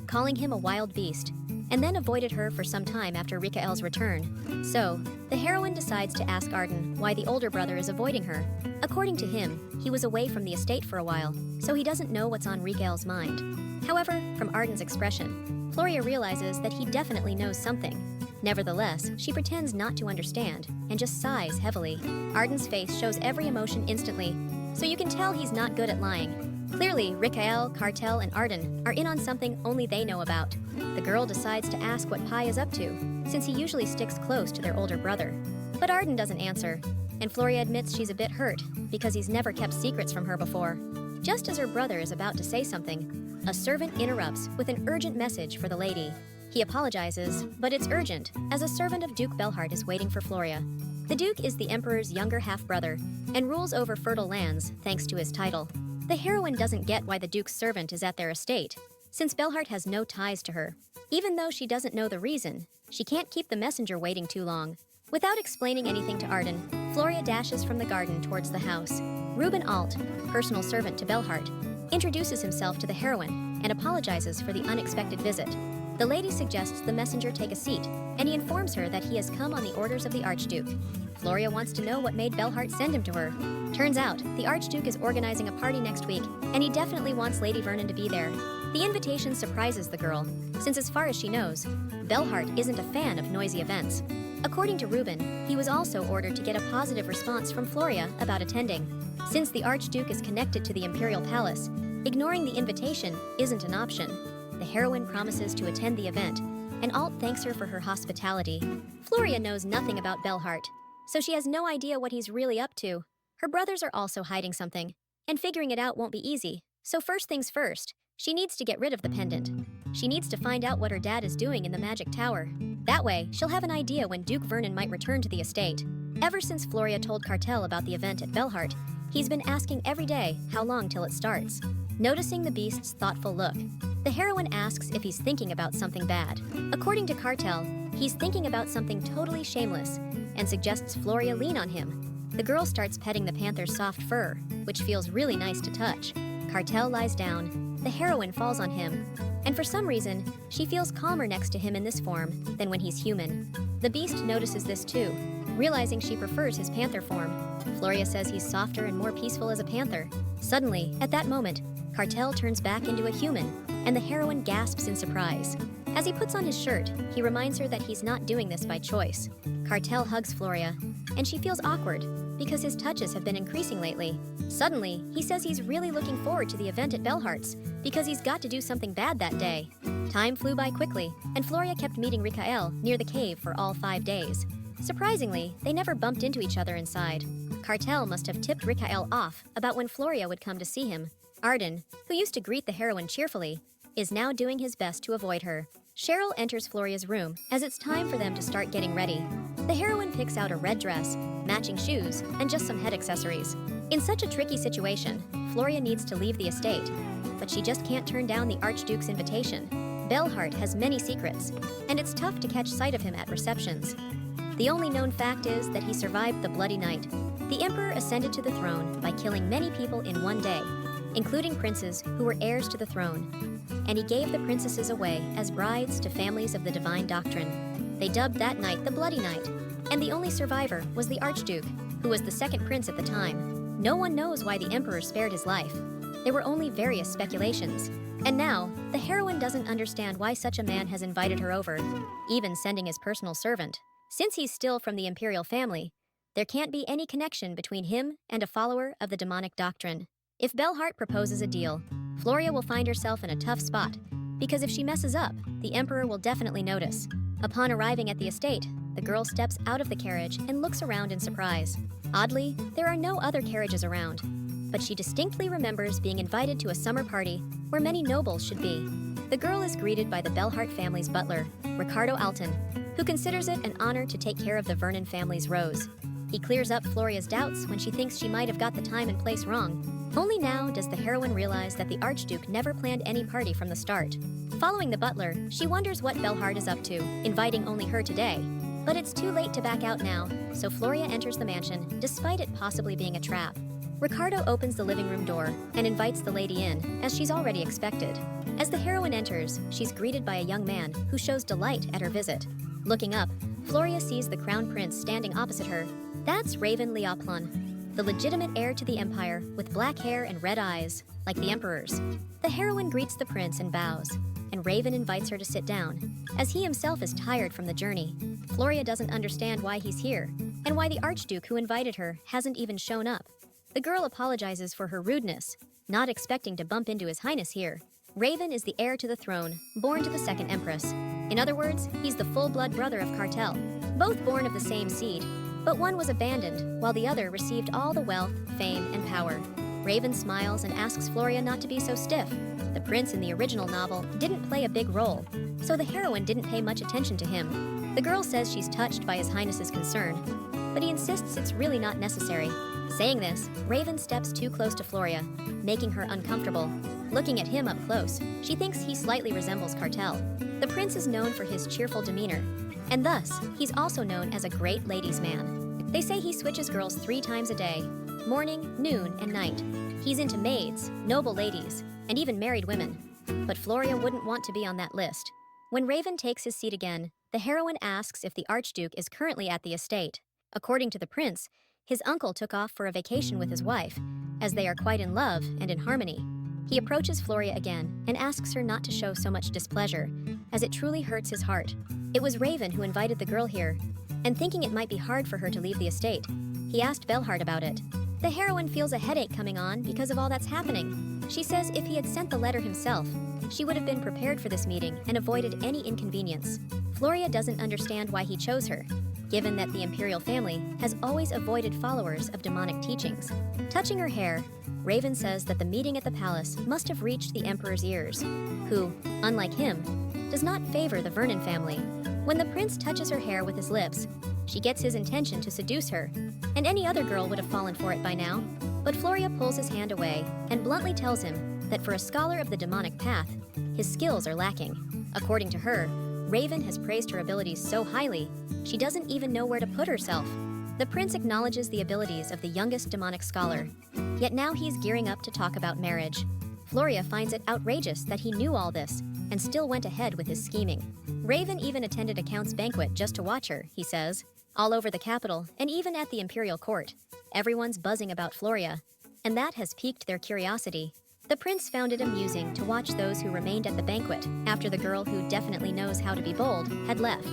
calling him a wild beast, and then avoided her for some time after Rikael's return. So, the heroine decides to ask Arden why the older brother is avoiding her. According to him, he was away from the estate for a while, so he doesn't know what's on Rikael's mind. However, from Arden's expression, Floria realizes that he definitely knows something. Nevertheless, she pretends not to understand and just sighs heavily. Arden's face shows every emotion instantly, so you can tell he's not good at lying. Clearly, Rikael, Cartel, and Arden are in on something only they know about. The girl decides to ask what Pai is up to, since he usually sticks close to their older brother. But Arden doesn't answer, and Floria admits she's a bit hurt because he's never kept secrets from her before. Just as her brother is about to say something, a servant interrupts with an urgent message for the lady. He apologizes, but it's urgent, as a servant of Duke Belhart is waiting for Floria. The Duke is the Emperor's younger half-brother and rules over fertile lands thanks to his title. The heroine doesn't get why the Duke's servant is at their estate, since Belhart has no ties to her. Even though she doesn't know the reason, she can't keep the messenger waiting too long. Without explaining anything to Arden, Floria dashes from the garden towards the house. Reuben Alt, personal servant to Belhart, introduces himself to the heroine and apologizes for the unexpected visit. The lady suggests the messenger take a seat, and he informs her that he has come on the orders of the Archduke. Floria wants to know what made Belhart send him to her. Turns out, the Archduke is organizing a party next week, and he definitely wants Lady Vernon to be there. The invitation surprises the girl, since as far as she knows, Belhart isn't a fan of noisy events. According to Reuben, he was also ordered to get a positive response from Floria about attending. Since the Archduke is connected to the Imperial Palace, ignoring the invitation isn't an option. The heroine promises to attend the event, and Alt thanks her for her hospitality. Floria knows nothing about Belhart, so she has no idea what he's really up to. Her brothers are also hiding something, and figuring it out won't be easy. So first things first, she needs to get rid of the pendant. She needs to find out what her dad is doing in the magic tower. That way, she'll have an idea when Duke Vernon might return to the estate. Ever since Floria told Cartel about the event at Belhart, he's been asking every day how long till it starts. Noticing the beast's thoughtful look, the heroine asks if he's thinking about something bad. According to Cartel, he's thinking about something totally shameless, and suggests Floria lean on him. The girl starts petting the panther's soft fur, which feels really nice to touch. Cartel lies down, the heroine falls on him, and for some reason, she feels calmer next to him in this form than when he's human. The beast notices this too, realizing she prefers his panther form. Floria says he's softer and more peaceful as a panther. Suddenly, at that moment, Cartel turns back into a human, and the heroine gasps in surprise. As he puts on his shirt, he reminds her that he's not doing this by choice. Cartel hugs Floria, and she feels awkward because his touches have been increasing lately. Suddenly, he says he's really looking forward to the event at Belhart's because he's got to do something bad that day. Time flew by quickly, and Floria kept meeting Rikael near the cave for all 5 days. Surprisingly, they never bumped into each other inside. Cartel must have tipped Rikael off about when Floria would come to see him. Arden, who used to greet the heroine cheerfully, is now doing his best to avoid her. Cheryl enters Floria's room as it's time for them to start getting ready. The heroine picks out a red dress, matching shoes, and just some head accessories. In such a tricky situation, Floria needs to leave the estate, but she just can't turn down the Archduke's invitation. Belhart has many secrets, and it's tough to catch sight of him at receptions. The only known fact is that he survived the Bloody Night. The Emperor ascended to the throne by killing many people in one day, including princes who were heirs to the throne, and he gave the princesses away as brides to families of the divine doctrine. They dubbed that night the Bloody Night, and the only survivor was the Archduke, who was the second prince at the time. No one knows why the Emperor spared his life. There were only various speculations. And now, the heroine doesn't understand why such a man has invited her over, even sending his personal servant. Since he's still from the imperial family, there can't be any connection between him and a follower of the demonic doctrine. If Belhart proposes a deal, Floria will find herself in a tough spot, because if she messes up, the Emperor will definitely notice. Upon arriving at the estate, the girl steps out of the carriage and looks around in surprise. Oddly, there are no other carriages around, but she distinctly remembers being invited to a summer party where many nobles should be. The girl is greeted by the Belhart family's butler, Ricardo Alton, who considers it an honor to take care of the Vernon family's rose. He clears up Floria's doubts when she thinks she might have got the time and place wrong. Only now does the heroine realize that the Archduke never planned any party from the start. Following the butler, she wonders what Belhart is up to, inviting only her today. But it's too late to back out now, so Floria enters the mansion, despite it possibly being a trap. Ricardo opens the living room door and invites the lady in, as she's already expected. As the heroine enters, she's greeted by a young man who shows delight at her visit. Looking up, Floria sees the crown prince standing opposite her. That's Raven Leoplon, the legitimate heir to the empire with black hair and red eyes, like the emperor's. The heroine greets the prince and bows, and Raven invites her to sit down, as he himself is tired from the journey. Floria doesn't understand why he's here, and why the Archduke who invited her hasn't even shown up. The girl apologizes for her rudeness, not expecting to bump into His Highness here. Raven is the heir to the throne, born to the second empress. In other words, he's the full-blood brother of Cartel, both born of the same seed, but one was abandoned, while the other received all the wealth, fame, and power. Raven smiles and asks Floria not to be so stiff. The prince in the original novel didn't play a big role, so the heroine didn't pay much attention to him. The girl says she's touched by His Highness's concern, but he insists it's really not necessary. Saying this, Raven steps too close to Floria, making her uncomfortable. Looking at him up close, she thinks he slightly resembles Cartel. The prince is known for his cheerful demeanor, and thus, he's also known as a great ladies' man. They say he switches girls 3 times a day, morning, noon, and night. He's into maids, noble ladies, and even married women. But Floria wouldn't want to be on that list. When Raven takes his seat again, the heroine asks if the Archduke is currently at the estate. According to the prince, his uncle took off for a vacation with his wife, as they are quite in love and in harmony. He approaches Floria again and asks her not to show so much displeasure, as it truly hurts his heart. It was Raven who invited the girl here, and thinking it might be hard for her to leave the estate, he asked Belhard about it. The heroine feels a headache coming on because of all that's happening. She says if he had sent the letter himself, she would have been prepared for this meeting and avoided any inconvenience. Floria doesn't understand why he chose her, given that the imperial family has always avoided followers of demonic teachings. Touching her hair, Raven says that the meeting at the palace must have reached the emperor's ears, who, unlike him, does not favor the Vernon family. When the prince touches her hair with his lips, she gets his intention to seduce her, and any other girl would have fallen for it by now. But Floria pulls his hand away and bluntly tells him that for a scholar of the demonic path, his skills are lacking. According to her, Raven has praised her abilities so highly, she doesn't even know where to put herself. The prince acknowledges the abilities of the youngest demonic scholar, yet now he's gearing up to talk about marriage. Floria finds it outrageous that he knew all this and still went ahead with his scheming. Raven even attended a count's banquet just to watch her, he says. All over the capital, and even at the imperial court, everyone's buzzing about Floria, and that has piqued their curiosity. The prince found it amusing to watch those who remained at the banquet after the girl who definitely knows how to be bold had left.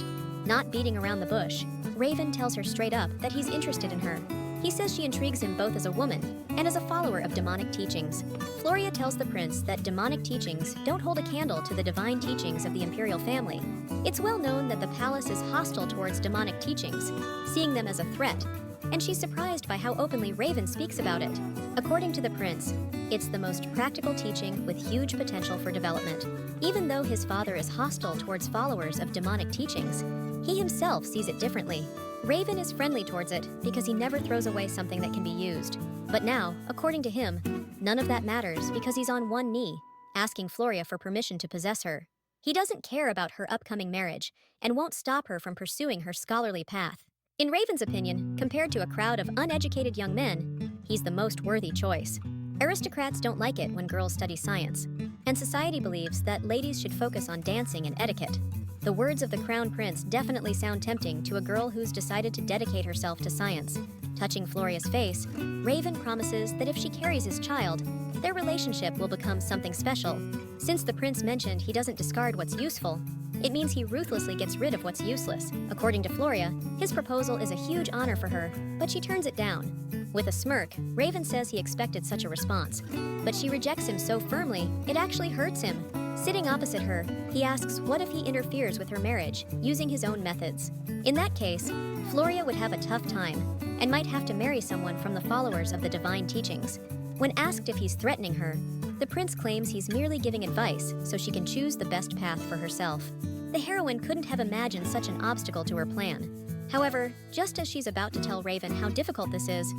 Not beating around the bush, Raven tells her straight up that he's interested in her. He says she intrigues him both as a woman and as a follower of demonic teachings. Floria tells the prince that demonic teachings don't hold a candle to the divine teachings of the imperial family. It's well known that the palace is hostile towards demonic teachings, seeing them as a threat, and she's surprised by how openly Raven speaks about it. According to the prince, it's the most practical teaching with huge potential for development. Even though his father is hostile towards followers of demonic teachings, he himself sees it differently. Raven is friendly towards it because he never throws away something that can be used. But now, according to him, none of that matters because he's on one knee, asking Floria for permission to possess her. He doesn't care about her upcoming marriage and won't stop her from pursuing her scholarly path. In Raven's opinion, compared to a crowd of uneducated young men, he's the most worthy choice. Aristocrats don't like it when girls study science, and society believes that ladies should focus on dancing and etiquette. The words of the crown prince definitely sound tempting to a girl who's decided to dedicate herself to science. Touching Floria's face, Raven promises that if she carries his child, their relationship will become something special. Since the prince mentioned he doesn't discard what's useful, it means he ruthlessly gets rid of what's useless. According to Floria, his proposal is a huge honor for her, but she turns it down. With a smirk, Raven says he expected such a response, but she rejects him so firmly, it actually hurts him. Sitting opposite her, he asks what if he interferes with her marriage, using his own methods. In that case, Floria would have a tough time, and might have to marry someone from the followers of the divine teachings. When asked if he's threatening her, the prince claims he's merely giving advice so she can choose the best path for herself. The heroine couldn't have imagined such an obstacle to her plan. However, just as she's about to tell Raven how difficult this is,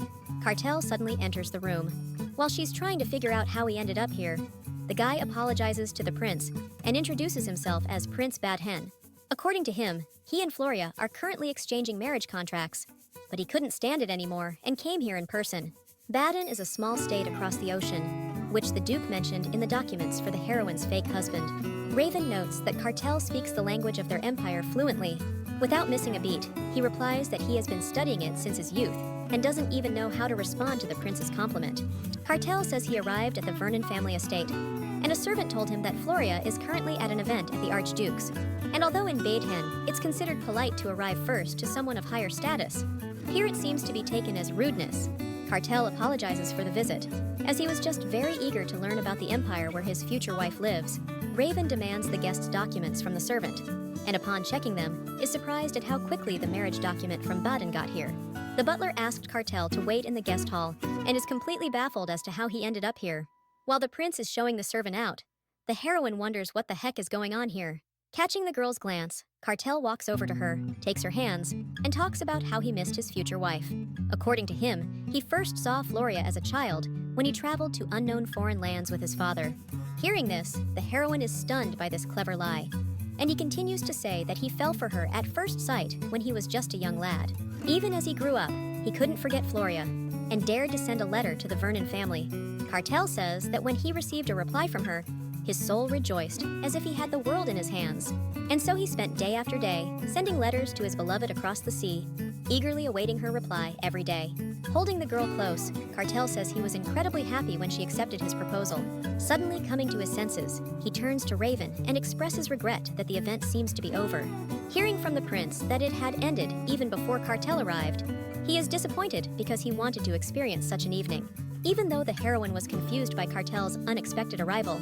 Cartel suddenly enters the room. While she's trying to figure out how he ended up here, the guy apologizes to the prince and introduces himself as Prince Bad Hen. According to him, he and Floria are currently exchanging marriage contracts, but he couldn't stand it anymore and came here in person. Baden is a small state across the ocean, which the Duke mentioned in the documents for the heroine's fake husband. Raven notes that Cartel speaks the language of their empire fluently. Without missing a beat, he replies that he has been studying it since his youth and doesn't even know how to respond to the prince's compliment. Cartel says he arrived at the Vernon family estate, and a servant told him that Floria is currently at an event at the Archduke's. And although in Baden, it's considered polite to arrive first to someone of higher status, here it seems to be taken as rudeness. Cartel apologizes for the visit, as he was just very eager to learn about the empire where his future wife lives. Raven demands the guest's documents from the servant, and upon checking them, is surprised at how quickly the marriage document from Baden got here. The butler asked Cartel to wait in the guest hall, and is completely baffled as to how he ended up here. While the prince is showing the servant out, the heroine wonders what the heck is going on here. Catching the girl's glance, Cartel walks over to her, takes her hands, and talks about how he missed his future wife. According to him, he first saw Floria as a child when he traveled to unknown foreign lands with his father. Hearing this, the heroine is stunned by this clever lie, and he continues to say that he fell for her at first sight when he was just a young lad. Even as he grew up, he couldn't forget Floria and dared to send a letter to the Vernon family. Cartel says that when he received a reply from her, his soul rejoiced as if he had the world in his hands. And so he spent day after day sending letters to his beloved across the sea, eagerly awaiting her reply every day. Holding the girl close, Cartel says he was incredibly happy when she accepted his proposal. Suddenly coming to his senses, he turns to Raven and expresses regret that the event seems to be over. Hearing from the prince that it had ended even before Cartel arrived, he is disappointed because he wanted to experience such an evening. Even though the heroine was confused by Cartel's unexpected arrival,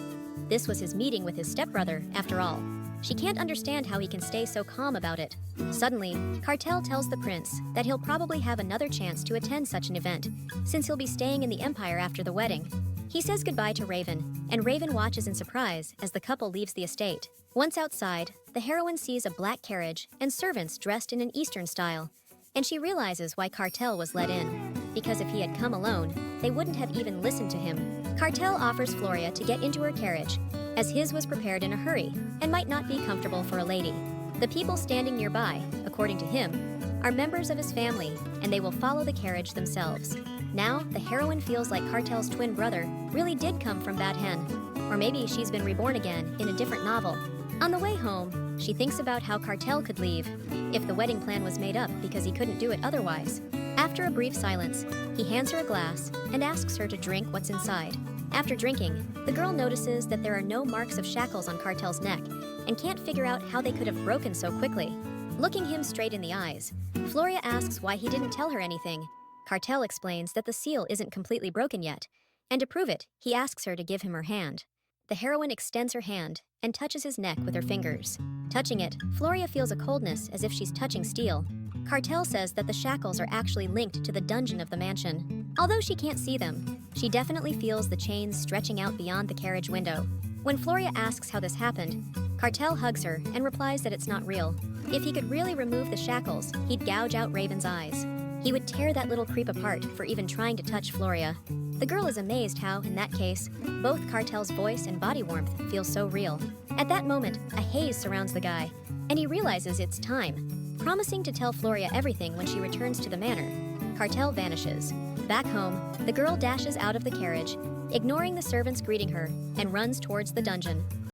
this was his meeting with his stepbrother, after all. She can't understand how he can stay so calm about it. Suddenly, Cartel tells the prince that he'll probably have another chance to attend such an event, since he'll be staying in the Empire after the wedding. He says goodbye to Raven, and Raven watches in surprise as the couple leaves the estate. Once outside, the heroine sees a black carriage and servants dressed in an Eastern style, and she realizes why Cartel was let in. Because if he had come alone, they wouldn't have even listened to him. Cartel offers Floria to get into her carriage, as his was prepared in a hurry and might not be comfortable for a lady. The people standing nearby, according to him, are members of his family, and they will follow the carriage themselves. Now, the heroine feels like Cartel's twin brother really did come from that hen, or maybe she's been reborn again in a different novel. On the way home, she thinks about how Cartel could leave if the wedding plan was made up because he couldn't do it otherwise. After a brief silence, he hands her a glass and asks her to drink what's inside. After drinking, the girl notices that there are no marks of shackles on Cartel's neck and can't figure out how they could have broken so quickly. Looking him straight in the eyes, Floria asks why he didn't tell her anything. Cartel explains that the seal isn't completely broken yet, and to prove it, he asks her to give him her hand. The heroine extends her hand and touches his neck with her fingers. Touching it, Floria feels a coldness as if she's touching steel. Cartel says that the shackles are actually linked to the dungeon of the mansion. Although she can't see them, she definitely feels the chains stretching out beyond the carriage window. When Floria asks how this happened, Cartel hugs her and replies that it's not real. If he could really remove the shackles, he'd gouge out Raven's eyes. He would tear that little creep apart for even trying to touch Floria. The girl is amazed how, in that case, both Cartel's voice and body warmth feel so real. At that moment, a haze surrounds the guy, and he realizes it's time. Promising to tell Floria everything when she returns to the manor, Cartel vanishes. Back home, the girl dashes out of the carriage, ignoring the servants greeting her, and runs towards the dungeon.